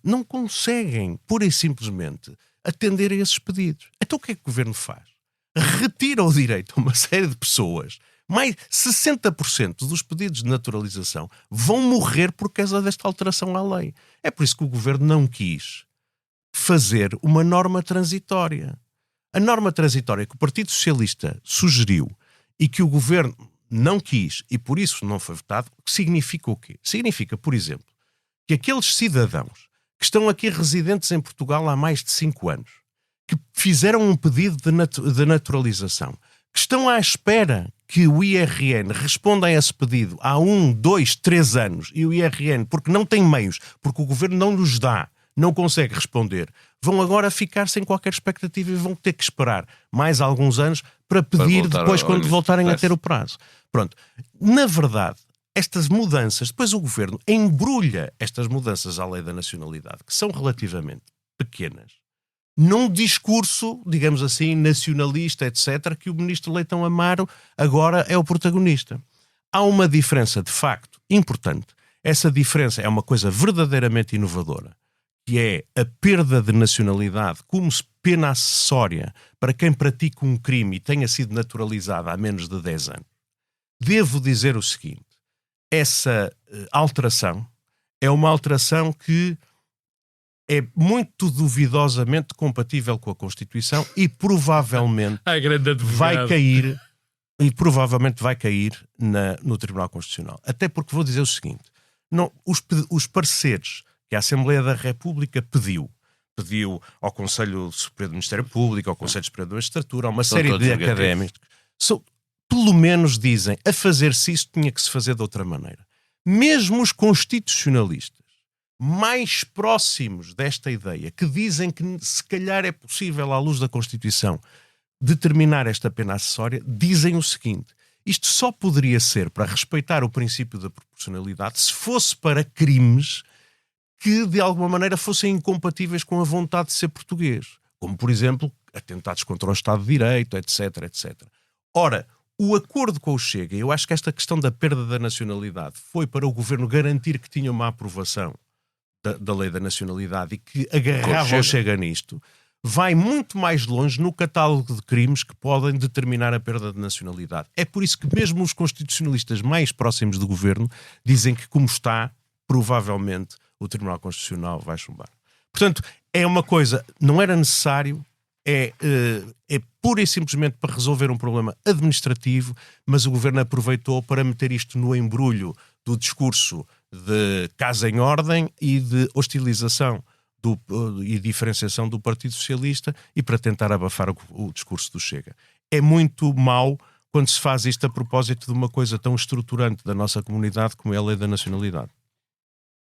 S5: pura e simplesmente, atender a esses pedidos. Então o que é que o governo faz? Retira o direito a uma série de pessoas. Mais 60% dos pedidos de naturalização vão morrer por causa desta alteração à lei. É por isso que o governo não quis fazer uma norma transitória. A norma transitória que o Partido Socialista sugeriu e que o governo não quis e por isso não foi votado, significa o quê? Significa, por exemplo, que aqueles cidadãos que estão aqui residentes em Portugal há mais de 5 anos, que fizeram um pedido de naturalização, que estão à espera que o IRN responda a esse pedido há 1, 2, 3 anos, e o IRN, porque não tem meios, porque o governo não lhes dá, não consegue responder, vão agora ficar sem qualquer expectativa e vão ter que esperar mais alguns anos para pedir depois quando voltarem a ter o prazo. Pronto. Na verdade, estas mudanças, depois o governo embrulha estas mudanças à lei da nacionalidade, que são relativamente pequenas, num discurso, digamos assim, nacionalista, etc., que o ministro Leitão Amaro agora é o protagonista. Há uma diferença, de facto, importante. Essa diferença é uma coisa verdadeiramente inovadora, que é a perda de nacionalidade como pena acessória para quem pratica um crime e tenha sido naturalizado há menos de 10 anos. Devo dizer o seguinte, essa alteração é uma alteração que é muito duvidosamente compatível com a Constituição e provavelmente vai cair no Tribunal Constitucional. Até porque vou dizer o seguinte, os pareceres que a Assembleia da República pediu pediu ao Conselho Superior do Ministério Público, ao Conselho Superior da Magistratura, a uma série de académicos. Pelo menos dizem, a fazer-se isso tinha que se fazer de outra maneira. Mesmo os constitucionalistas mais próximos desta ideia, que dizem que se calhar é possível, à luz da Constituição, determinar esta pena acessória, dizem o seguinte: isto só poderia ser para respeitar o princípio da proporcionalidade se fosse para crimes que de alguma maneira fossem incompatíveis com a vontade de ser português, como por exemplo atentados contra o Estado de Direito, etc, etc. Ora, o acordo com o Chega, eu acho que esta questão da perda da nacionalidade foi para o governo garantir que tinha uma aprovação da lei da nacionalidade e que agarrava o Chega nisto, vai muito mais longe no catálogo de crimes que podem determinar a perda de nacionalidade. É por isso que mesmo os constitucionalistas mais próximos do governo dizem que, como está, provavelmente o Tribunal Constitucional vai chumbar. Portanto, é uma coisa, não era necessário, é pura e simplesmente para resolver um problema administrativo, mas o governo aproveitou para meter isto no embrulho do discurso de casa em ordem e de hostilização e diferenciação do Partido Socialista e para tentar abafar o discurso do Chega. É muito mau quando se faz isto a propósito de uma coisa tão estruturante da nossa comunidade como é a lei da nacionalidade.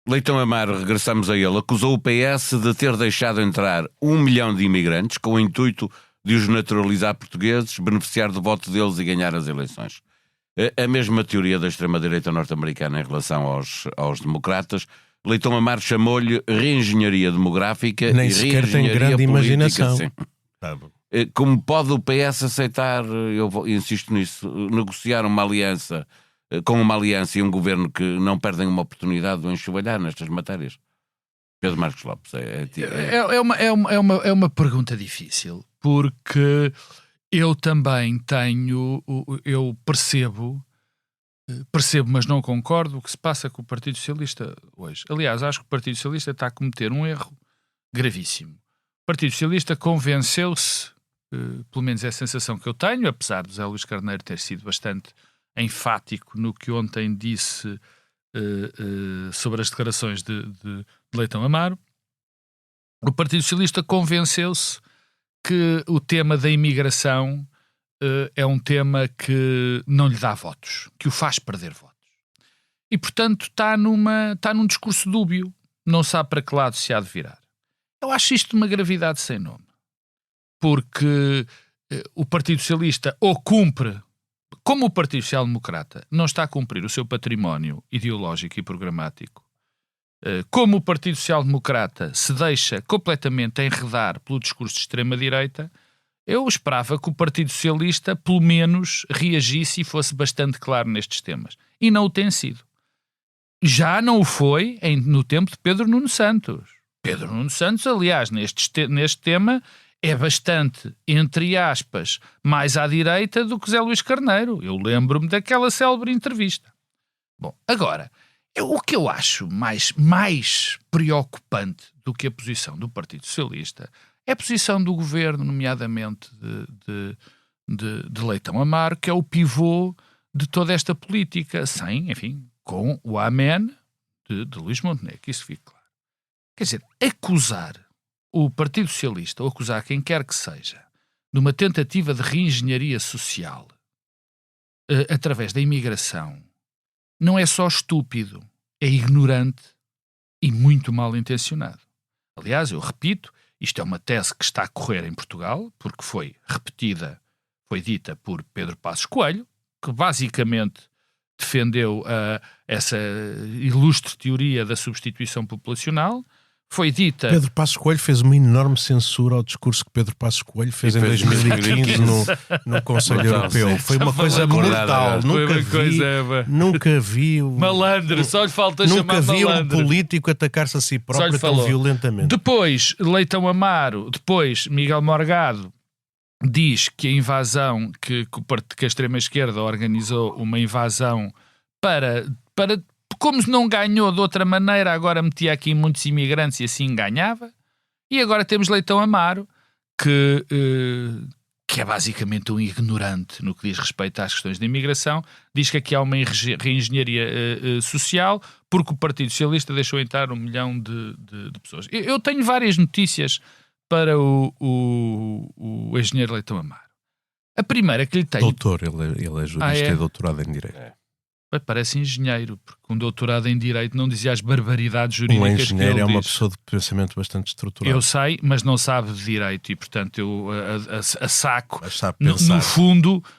S1: Leitão Amaro, regressamos a ele, acusou o PS de ter deixado entrar 1 milhão de imigrantes com o intuito de os naturalizar portugueses, beneficiar do voto deles e ganhar as eleições. A mesma teoria da extrema-direita norte-americana em relação aos democratas. Leitão Amaro chamou-lhe reengenharia demográfica.
S5: Nem
S1: e
S5: sequer tem grande política, imaginação. Tá bom.
S1: Como pode o PS aceitar, insisto nisso, negociar uma aliança com uma aliança e um governo que não perdem uma oportunidade de o enxovalhar nestas matérias? Pedro Marcos Lopes.
S6: É uma pergunta difícil, porque eu também eu percebo, mas não concordo o que se passa com o Partido Socialista hoje. Aliás, acho que o Partido Socialista está a cometer um erro gravíssimo. O Partido Socialista convenceu-se, pelo menos é a sensação que eu tenho, apesar de José Luís Carneiro ter sido bastante enfático no que ontem disse sobre as declarações de Leitão Amaro, o Partido Socialista convenceu-se que o tema da imigração é um tema que não lhe dá votos, que o faz perder votos. E, portanto, está num discurso dúbio, não sabe para que lado se há de virar. Eu acho isto de uma gravidade sem nome, porque o Partido Socialista ou cumpre, como o Partido Social Democrata não está a cumprir o seu património ideológico e programático, como o Partido Social Democrata se deixa completamente enredar pelo discurso de extrema-direita, eu esperava que o Partido Socialista pelo menos reagisse e fosse bastante claro nestes temas. E não o tem sido. Já não o foi no tempo de Pedro Nuno Santos. Pedro Nuno Santos, aliás, neste tema é bastante, entre aspas, mais à direita do que José Luís Carneiro. Eu lembro-me daquela célebre entrevista. Bom, agora, o que eu acho mais preocupante do que a posição do Partido Socialista é a posição do governo, nomeadamente de Leitão Amaro, que é o pivô de toda esta política, com o amén de Luís Montenegro, que isso fique claro. Quer dizer, acusar o Partido Socialista, ou acusar quem quer que seja, de uma tentativa de reengenharia social através da imigração, não é só estúpido, é ignorante e muito mal intencionado. Aliás, eu repito, isto é uma tese que está a correr em Portugal, porque foi dita por Pedro Passos Coelho, que basicamente defendeu essa ilustre teoria da substituição populacional. Foi dita...
S5: Pedro Passos Coelho fez uma enorme censura ao discurso que Pedro Passos Coelho fez em 2015 no Conselho Europeu. Foi uma coisa mortal. Nunca vi
S6: malandro, só lhe falta chamar malandro.
S5: Nunca vi um político atacar-se a si próprio tão violentamente.
S6: Depois, Leitão Amaro, Miguel Morgado diz que a invasão, que a extrema-esquerda organizou uma invasão para como não ganhou de outra maneira, agora metia aqui muitos imigrantes e assim ganhava. E agora temos Leitão Amaro, que que é basicamente um ignorante no que diz respeito às questões da imigração, diz que aqui há uma reengenharia social porque o Partido Socialista deixou entrar 1 milhão de pessoas. Eu tenho várias notícias para o engenheiro Leitão Amaro. A primeira que lhe tenho...
S5: Doutor, ele é jurista e doutorado em Direito.
S6: Parece engenheiro, porque um doutorado em Direito não dizia as barbaridades jurídicas que ele diz.
S5: Um engenheiro é uma pessoa de pensamento bastante estruturado.
S6: Eu sei, mas não sabe de Direito e, portanto, eu a saco.
S5: Mas sabe pensar.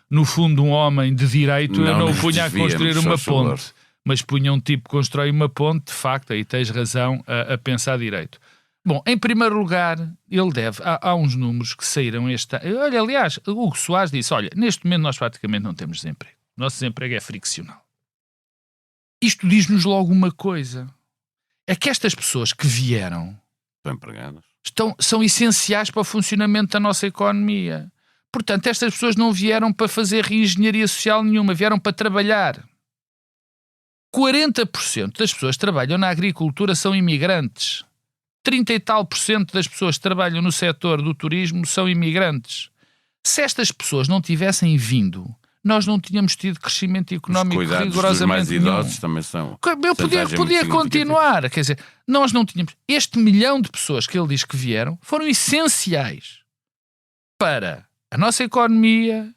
S6: No fundo, um homem de Direito, eu não o punha a construir uma ponte.
S1: Favor.
S6: Mas punha um tipo que constrói uma ponte, de facto, aí tens razão a pensar Direito. Bom, em primeiro lugar, ele deve... Há uns números que saíram este ano. Olha, aliás, o Hugo Soares disse, olha, neste momento nós praticamente não temos desemprego. O nosso desemprego é friccional. Isto diz-nos logo uma coisa. É que estas pessoas que vieram
S1: Estão empregadas.
S6: são essenciais para o funcionamento da nossa economia. Portanto, estas pessoas não vieram para fazer reengenharia social nenhuma, vieram para trabalhar. 40% das pessoas que trabalham na agricultura são imigrantes. 30 e tal % das pessoas que trabalham no setor do turismo são imigrantes. Se estas pessoas não tivessem vindo, nós não tínhamos tido crescimento económico rigorosamente
S1: dos mais idosos também são...
S6: Eu podia continuar. Quer dizer, nós não tínhamos... Este 1 milhão de pessoas que ele diz que vieram foram essenciais para a nossa economia,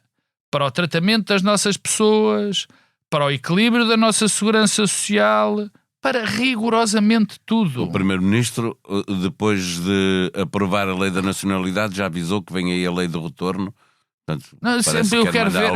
S6: para o tratamento das nossas pessoas, para o equilíbrio da nossa segurança social, para rigorosamente tudo.
S1: O Primeiro-Ministro, depois de aprovar a lei da nacionalidade, já avisou que vem aí a lei do retorno. Portanto,
S6: não, sempre eu quero ver,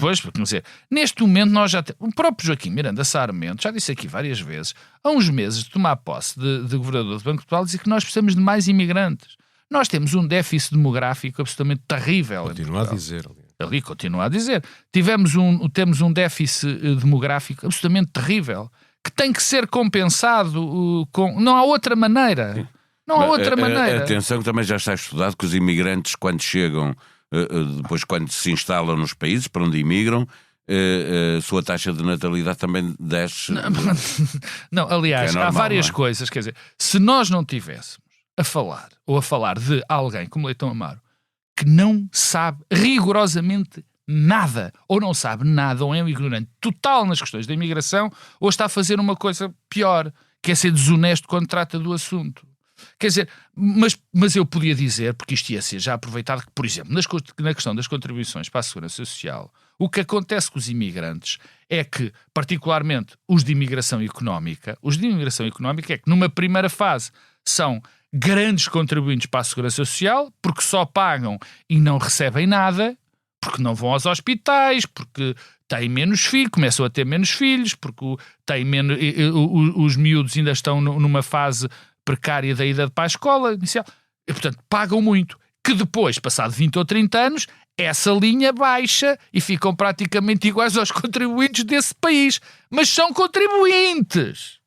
S6: pois, porque, dizer, neste momento nós já temos, o próprio Joaquim Miranda Sarmento, já disse aqui várias vezes, há uns meses de tomar posse de governador do Banco de Portugal, dizia que nós precisamos de mais imigrantes. Nós temos um déficit demográfico absolutamente terrível.
S5: Continua a dizer.
S6: Ali continua a dizer. Temos um déficit demográfico absolutamente terrível, que tem que ser compensado não há outra maneira. Não há outra maneira.
S1: Atenção que também já está estudado que os imigrantes, quando chegam, depois quando se instalam nos países para onde imigram, a sua taxa de natalidade também desce.
S6: Não, aliás,
S1: normal,
S6: há várias
S1: não é?
S6: coisas. Quer dizer, se nós não tivéssemos a falar de alguém como Leitão Amaro, que não sabe rigorosamente nada, ou não sabe nada, ou é um ignorante total nas questões da imigração, ou está a fazer uma coisa pior, que é ser desonesto quando trata do assunto. Quer dizer, mas eu podia dizer, porque isto ia ser já aproveitado, que, por exemplo, na questão das contribuições para a segurança social, o que acontece com os imigrantes é que, particularmente os de imigração económica é que numa primeira fase são grandes contribuintes para a segurança social, porque só pagam e não recebem nada, porque não vão aos hospitais, porque têm menos filhos, começam a ter menos filhos, porque têm menos, os miúdos ainda estão numa fase precária da ida para a escola inicial, e portanto pagam muito, que depois, passado 20 ou 30 anos, essa linha baixa e ficam praticamente iguais aos contribuintes desse país, mas são contribuintes,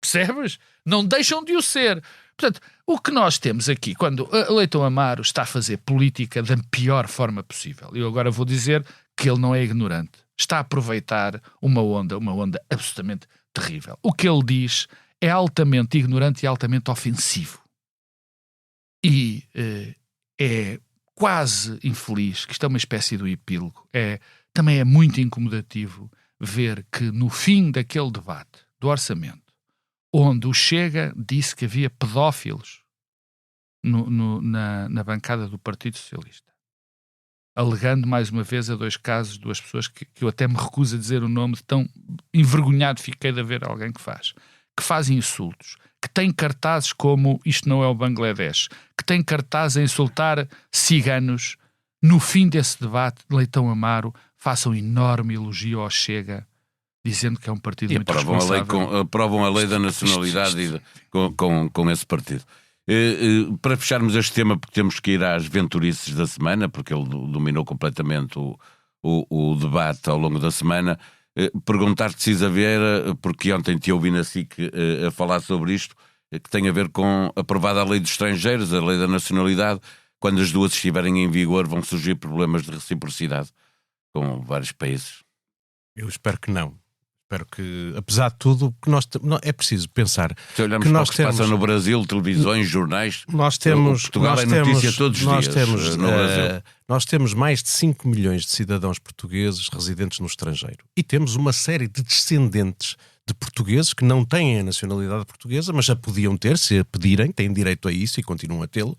S6: percebes? Não deixam de o ser. Portanto, o que nós temos aqui, quando Leitão Amaro está a fazer política da pior forma possível, eu agora vou dizer que ele não é ignorante, está a aproveitar uma onda absolutamente terrível. O que ele diz é altamente ignorante e altamente ofensivo. E é quase infeliz, que isto é uma espécie do epílogo, também é muito incomodativo ver que no fim daquele debate do orçamento, onde o Chega disse que havia pedófilos na bancada do Partido Socialista, alegando mais uma vez a 2 casos, 2 pessoas que eu até me recuso a dizer o nome, de tão envergonhado fiquei de haver alguém que faz insultos, que tem cartazes como isto não é o Bangladesh, que tem cartazes a insultar ciganos. No fim desse debate, Leitão Amaro faça um enorme elogio ao Chega, dizendo que é um partido muito responsável.
S1: Aprovam a lei da nacionalidade com esse partido. Para fecharmos este tema, porque temos que ir às venturices da semana, porque ele dominou completamente o debate ao longo da semana, perguntar-te, Cisa Vieira, porque ontem te ouvi na SIC a falar sobre isto, que tem a ver com aprovada a lei dos estrangeiros, a lei da nacionalidade. Quando as duas estiverem em vigor, vão surgir problemas de reciprocidade com vários países.
S5: Eu espero que não. Espero que, apesar de tudo, que é preciso pensar
S1: se olharmos
S5: que
S1: para o
S5: nós
S1: que se passa no Brasil, televisões, jornais,
S5: Portugal
S1: é notícia todos os dias no Brasil.
S5: Nós temos mais de 5 milhões de cidadãos portugueses residentes no estrangeiro. E temos uma série de descendentes de portugueses que não têm a nacionalidade portuguesa, mas já podiam ter, se a pedirem, têm direito a isso e continuam a tê-lo,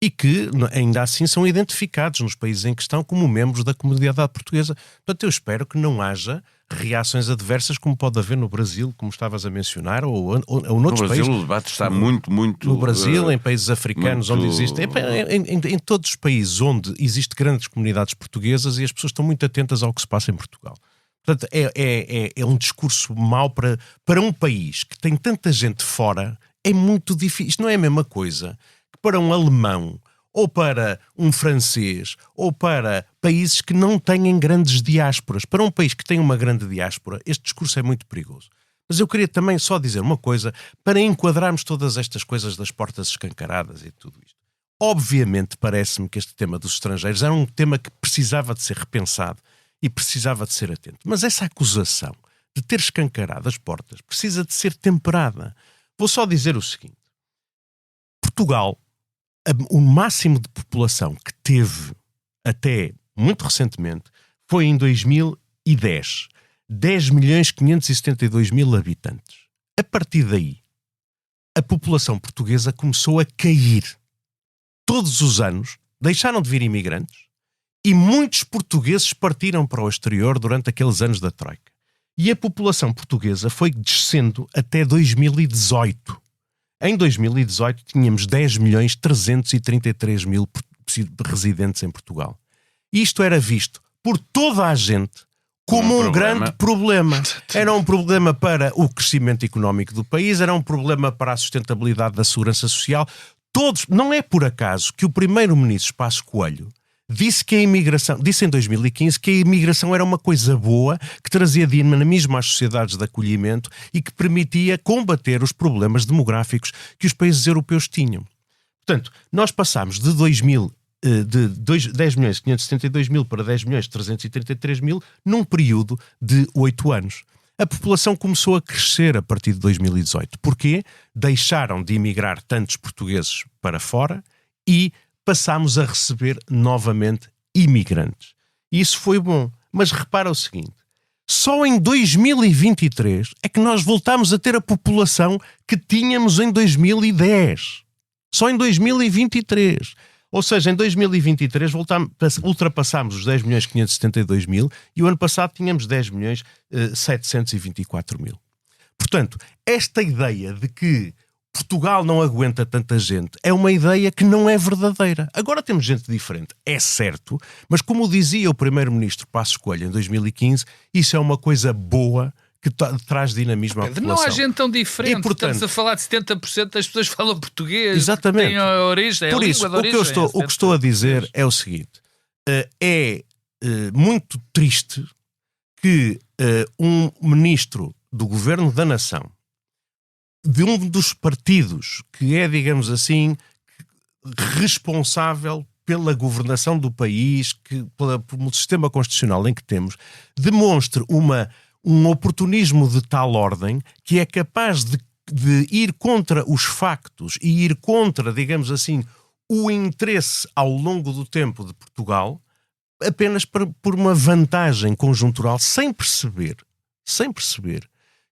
S5: e que ainda assim são identificados nos países em questão como membros da comunidade portuguesa. Portanto, eu espero que não haja reações adversas como pode haver no Brasil, como estavas a mencionar, ou noutros
S1: no Brasil
S5: países.
S1: O debate está muito...
S5: No Brasil, em países africanos onde existem... Em todos os países onde existem grandes comunidades portuguesas e as pessoas estão muito atentas ao que se passa em Portugal. Portanto, é um discurso mau para um país que tem tanta gente fora. É muito difícil. Isto não é a mesma coisa que para um alemão, ou para um francês, ou para países que não têm grandes diásporas. Para um país que tem uma grande diáspora, este discurso é muito perigoso. Mas eu queria também só dizer uma coisa, para enquadrarmos todas estas coisas das portas escancaradas e tudo isto. Obviamente, parece-me que este tema dos estrangeiros era um tema que precisava de ser repensado e precisava de ser atento. Mas essa acusação de ter escancarado as portas precisa de ser temperada. Vou só dizer o seguinte. Portugal, o máximo de população que teve até muito recentemente foi em 2010. 10.572.000 habitantes. A partir daí, a população portuguesa começou a cair. Todos os anos deixaram de vir imigrantes e muitos portugueses partiram para o exterior durante aqueles anos da Troika. E a população portuguesa foi descendo até 2018. Em 2018 tínhamos 10.333.000 residentes em Portugal. E isto era visto por toda a gente como um grande problema. Era um problema para o crescimento económico do país, era um problema para a sustentabilidade da segurança social. Não é por acaso que o primeiro-ministro Passos Coelho disse em 2015 que a imigração era uma coisa boa, que trazia dinamismo às sociedades de acolhimento e que permitia combater os problemas demográficos que os países europeus tinham. Portanto, nós passámos de 10.572.000 para 10.333.000 num período de 8 anos. A população começou a crescer a partir de 2018. Porquê? Deixaram de emigrar tantos portugueses para fora e passámos a receber novamente imigrantes. E isso foi bom. Mas repara o seguinte, só em 2023 é que nós voltámos a ter a população que tínhamos em 2010. Só em 2023. Ou seja, em 2023 ultrapassámos os 10.572.000 e o ano passado tínhamos 10.724.000. Portanto, esta ideia de que Portugal não aguenta tanta gente é uma ideia que não é verdadeira. Agora temos gente diferente, é certo, mas como dizia o primeiro-ministro Passos Coelho em 2015, isso é uma coisa boa que traz dinamismo à população.
S6: Não há gente tão diferente.
S5: E, portanto,
S6: estamos a falar de 70% das pessoas que falam português.
S5: Exatamente.
S6: Têm a origem,
S5: por isso, o que estou a dizer é o seguinte. É muito triste que um ministro do Governo da Nação, de um dos partidos que é, digamos assim, responsável pela governação do país, pelo sistema constitucional em que temos, demonstre um oportunismo de tal ordem que é capaz de ir contra os factos e ir contra, digamos assim, o interesse ao longo do tempo de Portugal, apenas por uma vantagem conjuntural, sem perceber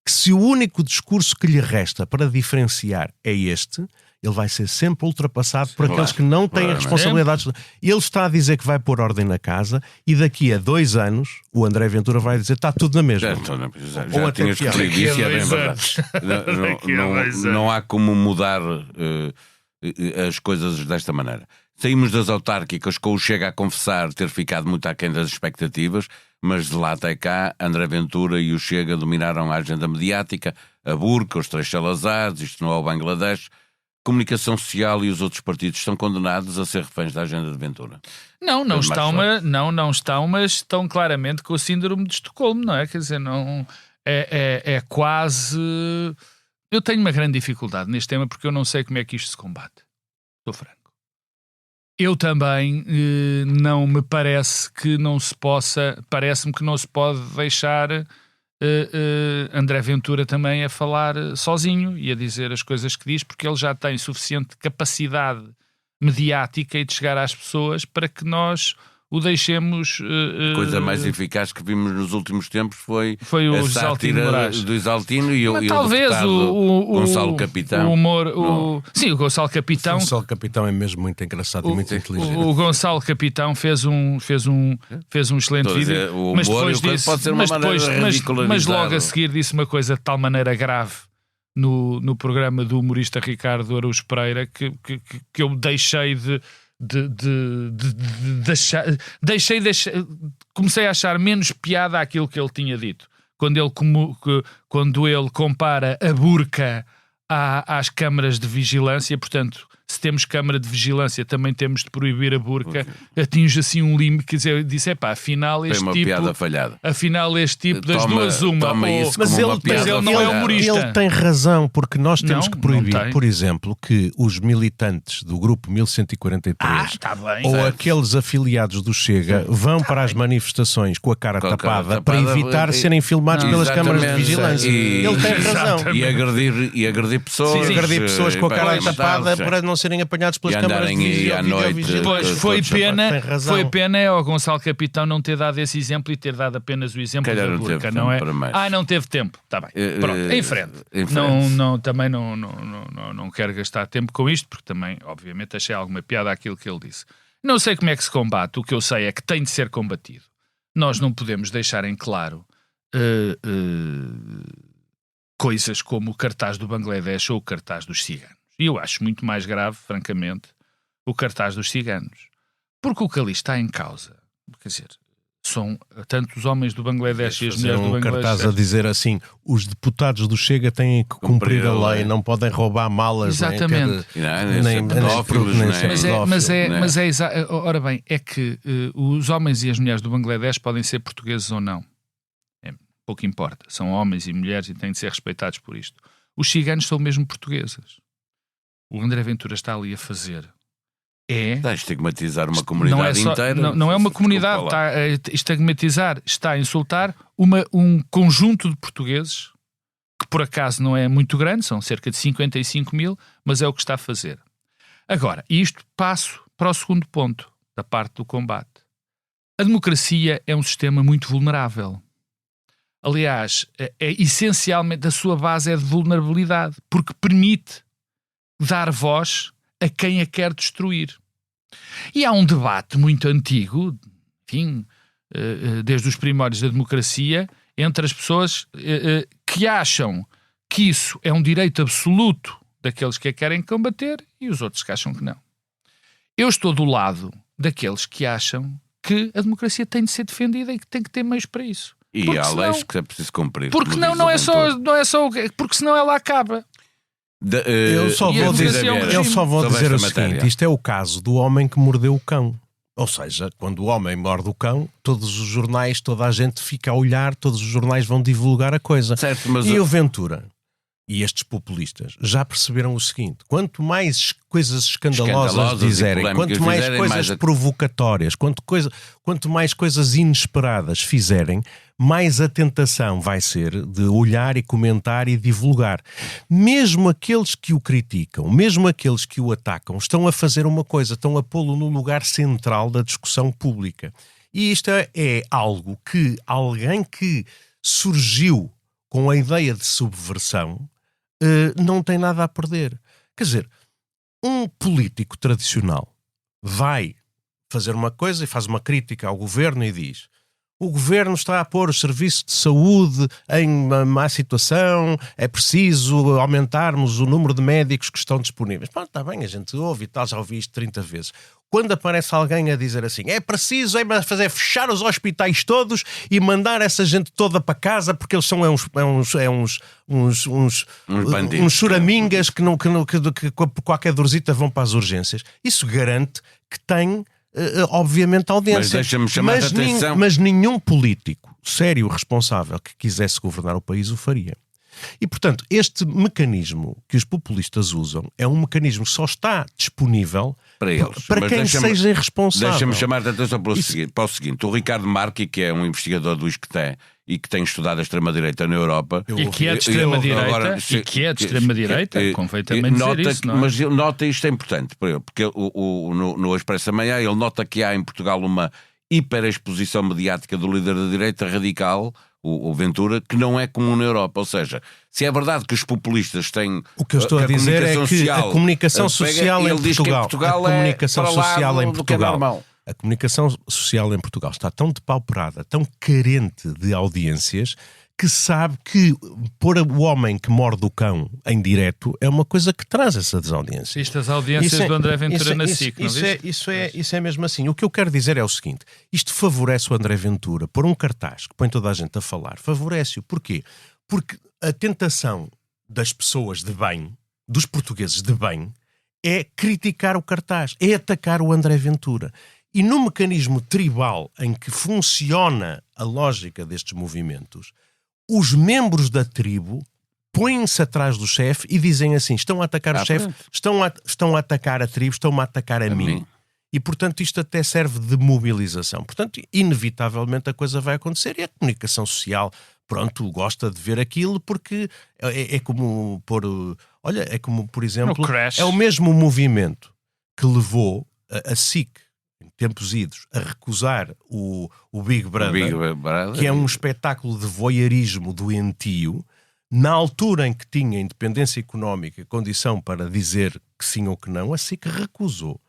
S5: que se o único discurso que lhe resta para diferenciar é este, ele vai ser sempre ultrapassado por aqueles que não têm a responsabilidade. Ele está a dizer que vai pôr ordem na casa e daqui a 2 anos o André Ventura vai dizer está tudo na mesma.
S1: Já tinhas que dizer isso e é bem verdade. Não há como mudar as coisas desta maneira. Saímos das autárquicas com o Chega a confessar ter ficado muito aquém das expectativas, mas de lá até cá, André Ventura e o Chega dominaram a agenda mediática, a burca, os 3 Salazares, isto não é o Bangladesh. Comunicação social e os outros partidos estão condenados a ser reféns da agenda de Ventura.
S6: Não estão, mas estão claramente com o síndrome de Estocolmo, não é? Quer dizer, não é quase... Eu tenho uma grande dificuldade neste tema porque eu não sei como é que isto se combate. Estou franco. Eu também não me parece que não se possa... Parece-me que não se pode deixar André Ventura também a falar sozinho e a dizer as coisas que diz, porque ele já tem suficiente capacidade mediática e de chegar às pessoas para que nós o deixemos...
S1: A coisa mais eficaz que vimos nos últimos tempos foi
S6: o
S1: a
S6: Isaltino Moraes.
S1: do Isaltino e o
S6: talvez
S1: deputado Gonçalo Capitão.
S6: O humor... Sim, o Gonçalo Capitão...
S5: O Gonçalo Capitão é mesmo muito engraçado e muito inteligente.
S6: O Gonçalo Capitão fez um excelente vídeo, mas depois disse...
S1: Pode ser uma
S6: mas logo a seguir disse uma coisa de tal maneira grave no programa do humorista Ricardo Araújo Pereira que eu deixei de comecei a achar menos piada aquilo que ele tinha dito quando ele compara a burca às câmaras de vigilância. Portanto, se temos câmara de vigilância, também temos de proibir a burca. Atinge assim um limite, quer dizer, disse, afinal este tipo...
S1: piada falhada.
S6: Afinal este tipo das duas uma.
S5: Mas ele não é humorista. Ele tem razão, porque nós temos que proibir, por exemplo, que os militantes do grupo 1143 ou aqueles afiliados do Chega vão para as manifestações com a cara tapada para evitar serem filmados pelas câmaras de vigilância. Ele tem razão.
S1: E agredir pessoas.
S5: Agredir pessoas com a cara tapada para não serem apanhados pelas câmaras de vigilância.
S6: Pois, foi pena o Gonçalo Capitão não ter dado esse exemplo e ter dado apenas o exemplo da burca, não é? Não teve tempo. Está bem. Pronto, em frente. Também não quero gastar tempo com isto, porque também, obviamente, achei alguma piada aquilo que ele disse. Não sei como é que se combate. O que eu sei é que tem de ser combatido. Nós não podemos deixar em claro coisas como o cartaz do Bangladesh ou o cartaz dos ciganos. E eu acho muito mais grave, francamente, o cartaz dos ciganos. Porque o que ali está em causa, quer dizer, são tanto os homens do Bangladesh e as mulheres do Bangladesh...
S5: cartaz a dizer assim, os deputados do Chega têm que cumprir a lei, não podem roubar malas.
S6: Exatamente. Ora bem, é que os homens e as mulheres do Bangladesh podem ser portugueses ou não. Pouco importa. São homens e mulheres e têm de ser respeitados por isto. Os ciganos são mesmo portugueses. O André Ventura está ali a fazer
S1: está a estigmatizar uma comunidade inteira.
S6: Não é uma comunidade, está a estigmatizar, está a insultar um conjunto de portugueses que por acaso não é muito grande, são cerca de 55 mil, mas é o que está a fazer. Agora, isto passo para o segundo ponto da parte do combate. A democracia é um sistema muito vulnerável. Aliás, essencialmente a sua base é de vulnerabilidade, porque permite dar voz a quem a quer destruir. E há um debate muito antigo, enfim, desde os primórdios da democracia, entre as pessoas que acham que isso é um direito absoluto daqueles que a querem combater e os outros que acham que não. Eu estou do lado daqueles que acham que a democracia tem de ser defendida e que tem que ter meios para isso.
S1: E há leis que é preciso cumprir.
S6: Porque não é só porque senão ela acaba.
S5: Eu só vou dizer o seguinte: isto é o caso do homem que mordeu o cão. Ou seja, quando o homem morde o cão, todos os jornais, toda a gente fica a olhar, todos os jornais vão divulgar a coisa.
S1: Certo, mas
S5: e o Ventura e estes populistas já perceberam o seguinte: quanto mais coisas escandalosas dizerem, quanto mais coisas provocatórias, quanto mais coisas inesperadas fizerem, mais a tentação vai ser de olhar e comentar e divulgar. Mesmo aqueles que o criticam, mesmo aqueles que o atacam, estão a fazer uma coisa, estão a pô-lo no lugar central da discussão pública. E isto é algo que alguém que surgiu com a ideia de subversão não tem nada a perder. Quer dizer, um político tradicional vai fazer uma coisa e faz uma crítica ao governo e diz: o governo está a pôr os serviços de saúde em uma má situação, é preciso aumentarmos o número de médicos que estão disponíveis. Pronto, está bem, a gente ouve e tal, já ouvi isto 30 vezes. Quando aparece alguém a dizer assim, é preciso fazer fechar os hospitais todos e mandar essa gente toda para casa porque eles são uns choramingas que qualquer dorzita vão para as urgências. Isso garante que tem, obviamente, audiência.
S1: Mas deixa-me chamar a atenção.
S5: Mas nenhum político sério, responsável, que quisesse governar o país o faria. E, portanto, este mecanismo que os populistas usam é um mecanismo que só está disponível
S1: para eles.
S5: Para
S1: Mas
S5: quem seja irresponsável.
S1: Deixa-me chamar a atenção para o seguinte. O Ricardo Marchi, que é um investigador do ISCTE e que tem estudado a extrema-direita na Europa...
S6: E que é de extrema-direita, convém também dizer isso, não é?
S1: Mas ele nota, isto é importante, porque no Expresso Amanhã ele nota que há em Portugal uma hiperexposição mediática do líder da direita radical, o Ventura, que não é comum na Europa. Ou seja, se é verdade que os populistas têm...
S5: O que eu estou a dizer é que a comunicação social em Portugal, a comunicação social em Portugal está tão depauperada, tão carente de audiências, que sabe que pôr o homem que morde o cão em direto é uma coisa que traz essa desaudiência.
S6: Isto as audiências do André Ventura na SIC, não é?
S5: Isso é mesmo assim. O que eu quero dizer é o seguinte: isto favorece o André Ventura, por um cartaz que põe toda a gente a falar, favorece-o. Porquê? Porque a tentação das pessoas de bem, dos portugueses de bem, é criticar o cartaz, é atacar o André Ventura. E no mecanismo tribal em que funciona a lógica destes movimentos, os membros da tribo põem-se atrás do chefe e dizem assim: estão a atacar o chefe, estão a atacar a tribo, estão-me a atacar a mim. E, portanto, isto até serve de mobilização. Portanto, inevitavelmente a coisa vai acontecer, e a comunicação social, pronto, gosta de ver aquilo, porque é como pôr... Olha, é como, por exemplo, é o mesmo movimento que levou a SIC, em tempos idos, a recusar o Big Brother, que é um espetáculo de voyeurismo doentio, na altura em que tinha independência económica e condição para dizer que sim ou que não, a SIC recusou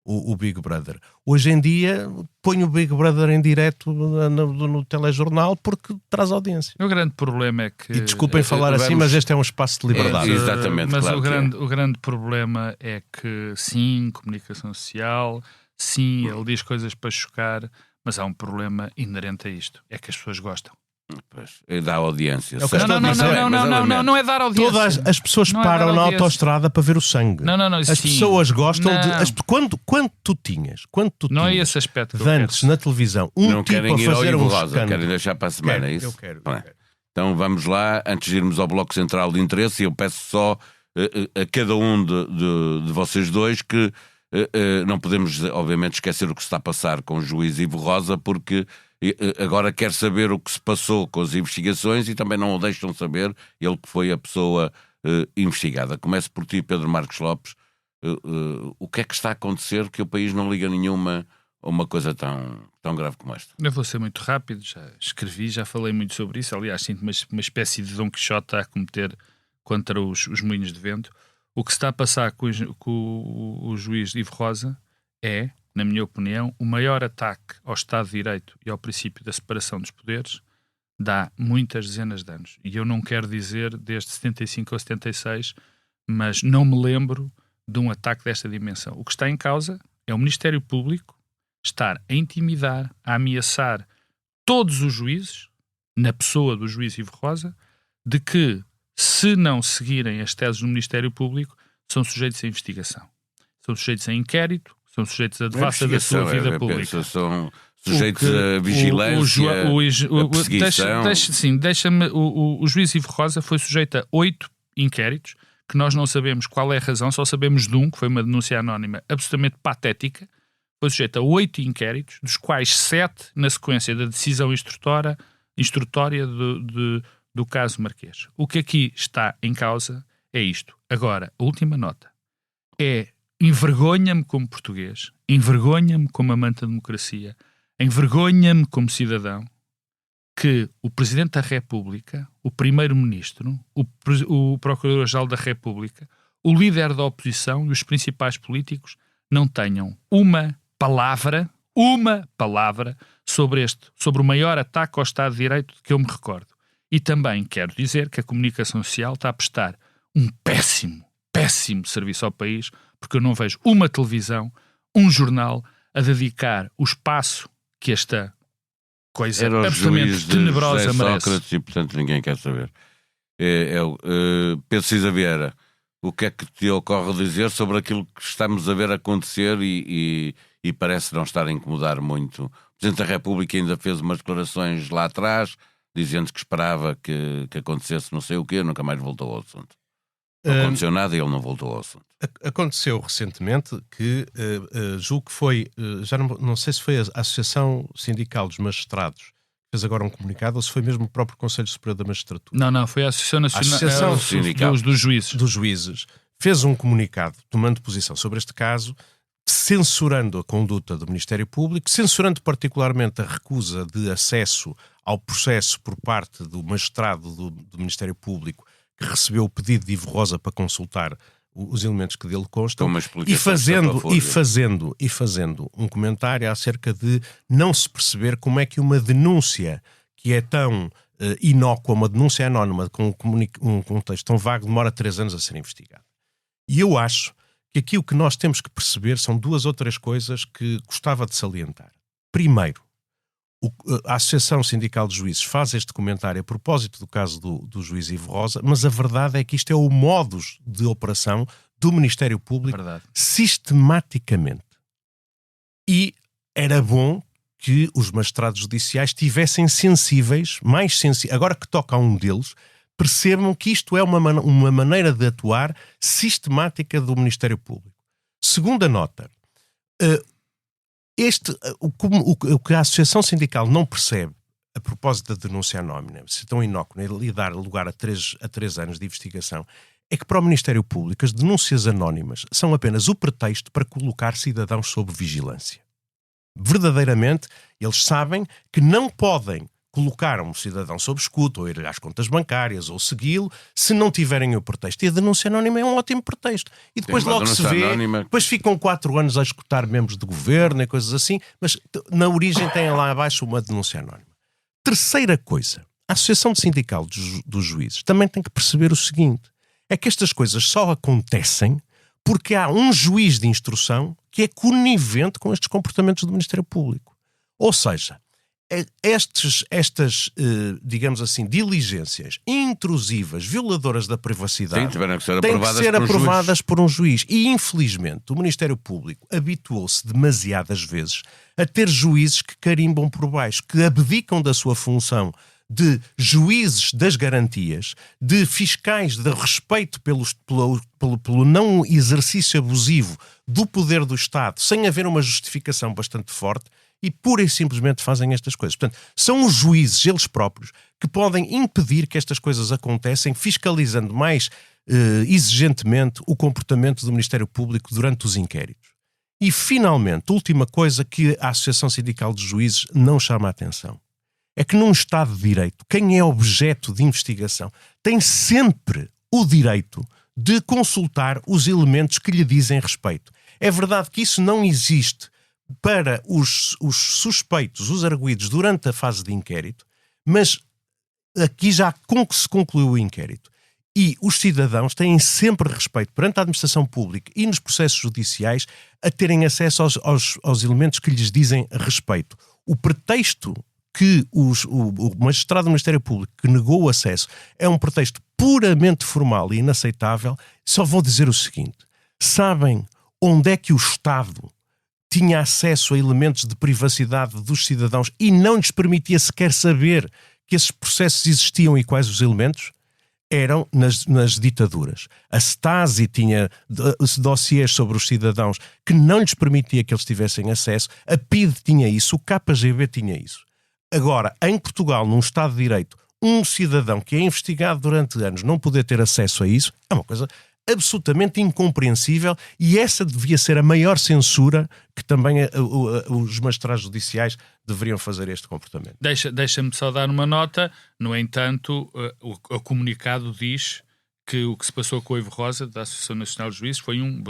S5: o Big Brother. Hoje em dia põe o Big Brother em direto no telejornal porque traz audiência.
S6: O grande problema é que...
S5: E desculpem falar assim, mas este é um espaço de liberdade.
S1: Exatamente.
S6: Mas
S1: claro
S6: o grande problema é que, sim, comunicação social, sim, ele diz coisas para chocar, mas há um problema inerente a isto. É que as pessoas gostam.
S1: Pois, dá audiência.
S6: Não é dar audiência.
S5: Todas as pessoas param na autoestrada para ver o sangue. As pessoas gostam de... Quando tu tinhas
S6: não é esse aspecto que
S5: antes na televisão,
S1: não
S5: tipo a fazer um escândalo.
S1: Querem deixar para a semana, é isso?
S5: Eu quero.
S1: Então vamos lá, antes de irmos ao bloco central de interesse, eu peço só a cada um de vocês dois que não podemos, obviamente, esquecer o que se está a passar com o juiz Ivo Rosa, porque agora quer saber o que se passou com as investigações e também não o deixam saber, ele que foi a pessoa investigada. Começo por ti, Pedro Marcos Lopes. O que é que está a acontecer que o país não liga nenhuma a uma coisa tão grave como esta?
S6: Eu vou ser muito rápido, já escrevi, já falei muito sobre isso. Aliás, sinto uma espécie de Dom Quixote a cometer contra os moinhos de vento. O que se está a passar com o juiz Ivo Rosa é, na minha opinião, o maior ataque ao Estado de Direito e ao princípio da separação dos poderes dá muitas dezenas de anos. E eu não quero dizer desde 75 ou 76, mas não me lembro de um ataque desta dimensão. O que está em causa é o Ministério Público estar a intimidar, a ameaçar todos os juízes, na pessoa do juiz Ivo Rosa, de que, se não seguirem as teses do Ministério Público, são sujeitos a investigação. São sujeitos a inquérito, são sujeitos a devassa da sua vida pública.
S1: São sujeitos a vigilância, a perseguição.
S6: Deixa-me... O juiz Ivo Rosa foi sujeito a 8 inquéritos, que nós não sabemos qual é a razão, só sabemos de um, que foi uma denúncia anónima absolutamente patética. Foi sujeito a 8 inquéritos, dos quais 7 na sequência da decisão instrutória do caso Marquês. O que aqui está em causa é isto. Agora, a última nota é: envergonha-me como português, envergonha-me como amante da democracia, envergonha-me como cidadão, que o Presidente da República, o Primeiro-Ministro, o Procurador-Geral da República, o líder da oposição e os principais políticos não tenham uma palavra sobre o maior ataque ao Estado de Direito que eu me recordo. E também quero dizer que a comunicação social está a prestar um péssimo serviço ao país, porque eu não vejo uma televisão, um jornal a dedicar o espaço que esta coisa absolutamente tenebrosa merece.
S1: Sócrates, e portanto ninguém quer saber. Pedro Cisa Vieira, o que é que te ocorre dizer sobre aquilo que estamos a ver acontecer e parece não estar a incomodar muito? O Presidente da República ainda fez umas declarações lá atrás, dizendo que esperava que acontecesse não sei o quê, nunca mais voltou ao assunto. Não aconteceu nada e ele não voltou ao assunto.
S5: Aconteceu recentemente que, julgo que foi, já não sei se foi a Associação Sindical dos Magistrados que fez agora um comunicado ou se foi mesmo o próprio Conselho Superior da Magistratura.
S6: Não, foi a Associação Nacional
S5: Sindical
S6: dos Juízes.
S5: Dos Juízes. Fez um comunicado tomando posição sobre este caso, censurando a conduta do Ministério Público, censurando particularmente a recusa de acesso ao processo por parte do magistrado do Ministério Público que recebeu o pedido de Ivo Rosa para consultar os elementos que dele constam, e fazendo um comentário acerca de não se perceber como é que uma denúncia que é tão inócua, uma denúncia anónima com um contexto tão vago, demora 3 anos a ser investigada. E eu acho que aqui o que nós temos que perceber são 2 ou 3 coisas que gostava de salientar. Primeiro, a Associação Sindical de Juízes faz este comentário a propósito do caso do juiz Ivo Rosa, mas a verdade é que isto é o modus de operação do Ministério Público sistematicamente. E era bom que os magistrados judiciais estivessem mais sensíveis, agora que toca a um deles, percebam que isto é uma maneira de atuar sistemática do Ministério Público. Segunda nota, o que a Associação Sindical não percebe a propósito da denúncia anónima, se tão inócua e dar lugar a 3 anos de investigação, é que para o Ministério Público as denúncias anónimas são apenas o pretexto para colocar cidadãos sob vigilância. Verdadeiramente, eles sabem que não podem colocar um cidadão sob escuta ou ir às contas bancárias ou segui-lo se não tiverem o pretexto. E a denúncia anónima é um ótimo pretexto. E depois logo se vê, depois ficam 4 anos a escutar membros de governo e coisas assim, mas na origem tem lá abaixo uma denúncia anónima. Terceira coisa, a Associação Sindical dos Juízes também tem que perceber o seguinte, é que estas coisas só acontecem porque há um juiz de instrução que é conivente com estes comportamentos do Ministério Público. Ou seja, estas, digamos assim, diligências intrusivas, violadoras da privacidade, têm que ser aprovadas por um juiz. E, infelizmente, o Ministério Público habituou-se demasiadas vezes a ter juízes que carimbam por baixo, que abdicam da sua função de juízes das garantias, de fiscais de respeito pelo não exercício abusivo do poder do Estado, sem haver uma justificação bastante forte, e pura e simplesmente fazem estas coisas. Portanto, são os juízes, eles próprios, que podem impedir que estas coisas acontecem, fiscalizando mais exigentemente o comportamento do Ministério Público durante os inquéritos. E, finalmente, última coisa que a Associação Sindical de Juízes não chama a atenção, é que num Estado de Direito, quem é objeto de investigação tem sempre o direito de consultar os elementos que lhe dizem respeito. É verdade que isso não existe para os suspeitos, os arguidos durante a fase de inquérito, mas aqui já se concluiu o inquérito. E os cidadãos têm sempre respeito perante a administração pública e nos processos judiciais a terem acesso aos elementos que lhes dizem respeito. O pretexto que o magistrado do Ministério Público que negou o acesso é um pretexto puramente formal e inaceitável. Só vou dizer o seguinte, sabem onde é que o Estado tinha acesso a elementos de privacidade dos cidadãos e não lhes permitia sequer saber que esses processos existiam e quais os elementos? Eram nas ditaduras. A Stasi tinha dossiês sobre os cidadãos que não lhes permitia que eles tivessem acesso, a PIDE tinha isso, o KGB tinha isso. Agora, em Portugal, num Estado de Direito, um cidadão que é investigado durante anos não poder ter acesso a isso é uma coisa absolutamente incompreensível e essa devia ser a maior censura que também os magistrados judiciais deveriam fazer este comportamento.
S6: Deixa-me só dar uma nota. No entanto, o comunicado diz que o que se passou com o Ivo Rosa, da Associação Nacional de Juízes, foi um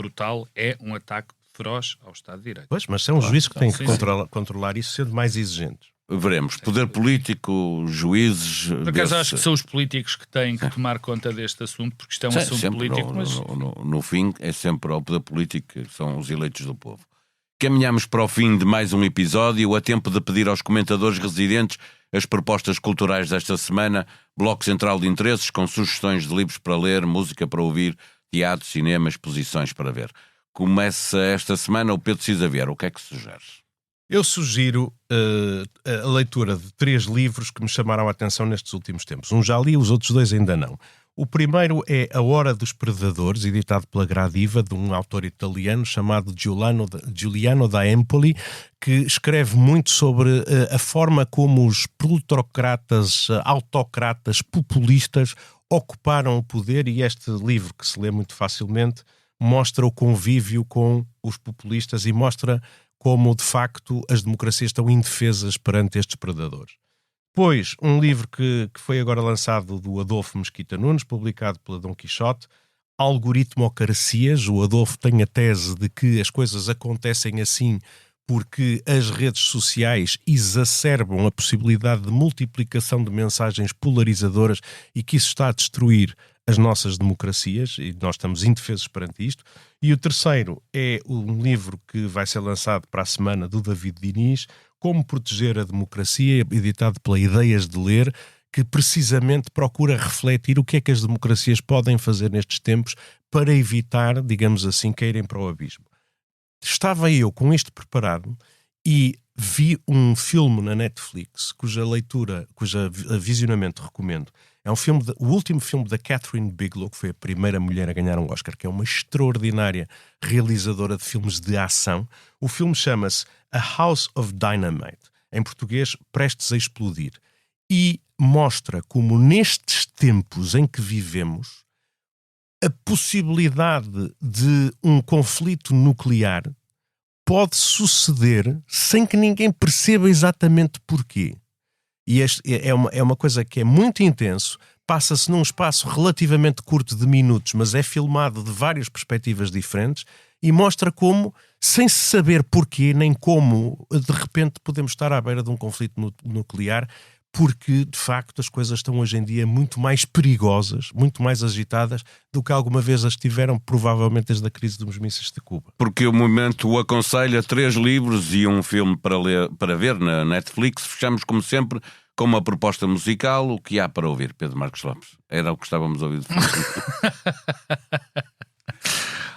S6: ataque feroz ao Estado de Direito.
S5: Pois, mas são os juízes que têm que controlar isso, sendo mais exigentes.
S1: Veremos. Poder político, juízes...
S6: Por acaso acho que são os políticos que têm que tomar conta deste assunto, porque isto é um assunto político.
S1: No fim, é sempre ao poder político que são os eleitos do povo. Caminhamos para o fim de mais um episódio, a tempo de pedir aos comentadores residentes as propostas culturais desta semana, bloco central de interesses, com sugestões de livros para ler, música para ouvir, teatro, cinema, exposições para ver. Começa esta semana o Pedro Cisa Vieira. O que é que sugeres?
S5: Eu sugiro a leitura de 3 livros que me chamaram a atenção nestes últimos tempos. Um já li, os outros 2 ainda não. O primeiro é A Hora dos Predadores, editado pela Gradiva, de um autor italiano chamado Giuliano da Empoli, que escreve muito sobre a forma como os plutocratas, autocratas, populistas ocuparam o poder, e este livro, que se lê muito facilmente, mostra o convívio com os populistas e mostra como, de facto, as democracias estão indefesas perante estes predadores. Depois, um livro que foi agora lançado do Adolfo Mesquita Nunes, publicado pela Dom Quixote, Algoritmocracias. O Adolfo tem a tese de que as coisas acontecem assim porque as redes sociais exacerbam a possibilidade de multiplicação de mensagens polarizadoras e que isso está a destruir as nossas democracias, e nós estamos indefesos perante isto. E o terceiro é um livro que vai ser lançado para a semana, do David Diniz, Como Proteger a Democracia, editado pela Ideias de Ler, que precisamente procura refletir o que é que as democracias podem fazer nestes tempos para evitar, digamos assim, caírem para o abismo. Estava eu com isto preparado e vi um filme na Netflix, cuja visionamento recomendo. É o último filme da Catherine Bigelow, que foi a primeira mulher a ganhar um Oscar, que é uma extraordinária realizadora de filmes de ação. O filme chama-se A House of Dynamite, em português, Prestes a Explodir, e mostra como nestes tempos em que vivemos a possibilidade de um conflito nuclear pode suceder sem que ninguém perceba exatamente porquê. E é uma coisa que é muito intenso, passa-se num espaço relativamente curto de minutos, mas é filmado de várias perspectivas diferentes e mostra como, sem se saber porquê, nem como, de repente podemos estar à beira de um conflito nuclear, porque, de facto, as coisas estão hoje em dia muito mais perigosas, muito mais agitadas do que alguma vez as tiveram, provavelmente desde a crise dos mísseis de Cuba.
S1: Porque o Momento o aconselha 3 livros e um filme para ver na Netflix. Fechamos, como sempre, com uma proposta musical. O que há para ouvir, Pedro Marcos Lopes? Era o que estávamos a ouvir de fundo.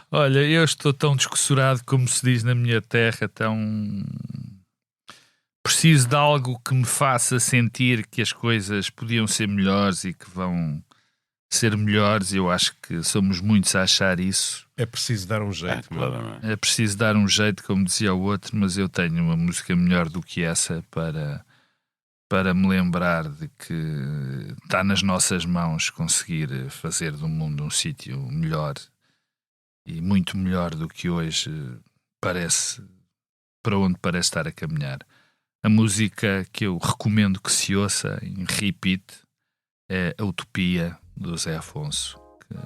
S6: Olha, eu estou tão descossurado, como se diz na minha terra, tão... Preciso de algo que me faça sentir que as coisas podiam ser melhores e que vão ser melhores. Eu acho que somos muitos a achar isso.
S5: É preciso dar um jeito.
S6: É preciso dar um jeito, como dizia o outro, mas eu tenho uma música melhor do que essa para me lembrar de que está nas nossas mãos conseguir fazer do mundo um sítio melhor e muito melhor do que hoje parece, para onde parece estar a caminhar. A música que eu recomendo que se ouça em repeat é a Utopia, do Zé Afonso, que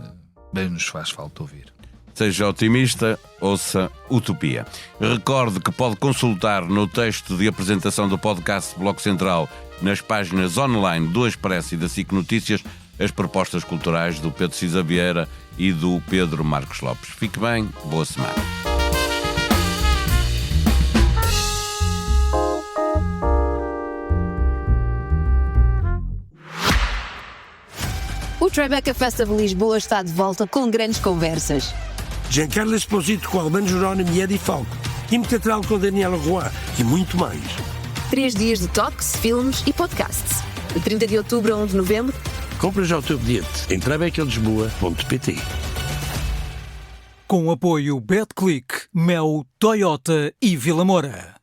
S6: bem nos faz falta ouvir.
S1: Seja otimista, ouça Utopia. Recorde que pode consultar no texto de apresentação do podcast Bloco Central, nas páginas online do Expresso e da SIC Notícias, as propostas culturais do Pedro Cisa Vieira e do Pedro Marcos Lopes. Fique bem, boa semana.
S2: O Tribeca Festival Lisboa está de volta com grandes conversas.
S3: Giancarlo Esposito com Albano Jerónimo e Eddie Falco. Time Teatral com Daniela Roy e muito mais.
S2: 3 dias de talks, filmes e podcasts. De 30 de outubro a 1 de novembro.
S3: Compra já o teu bilhete em tribecalisboa.pt.
S4: Com apoio BetClick, Mel, Toyota e Vila Moura.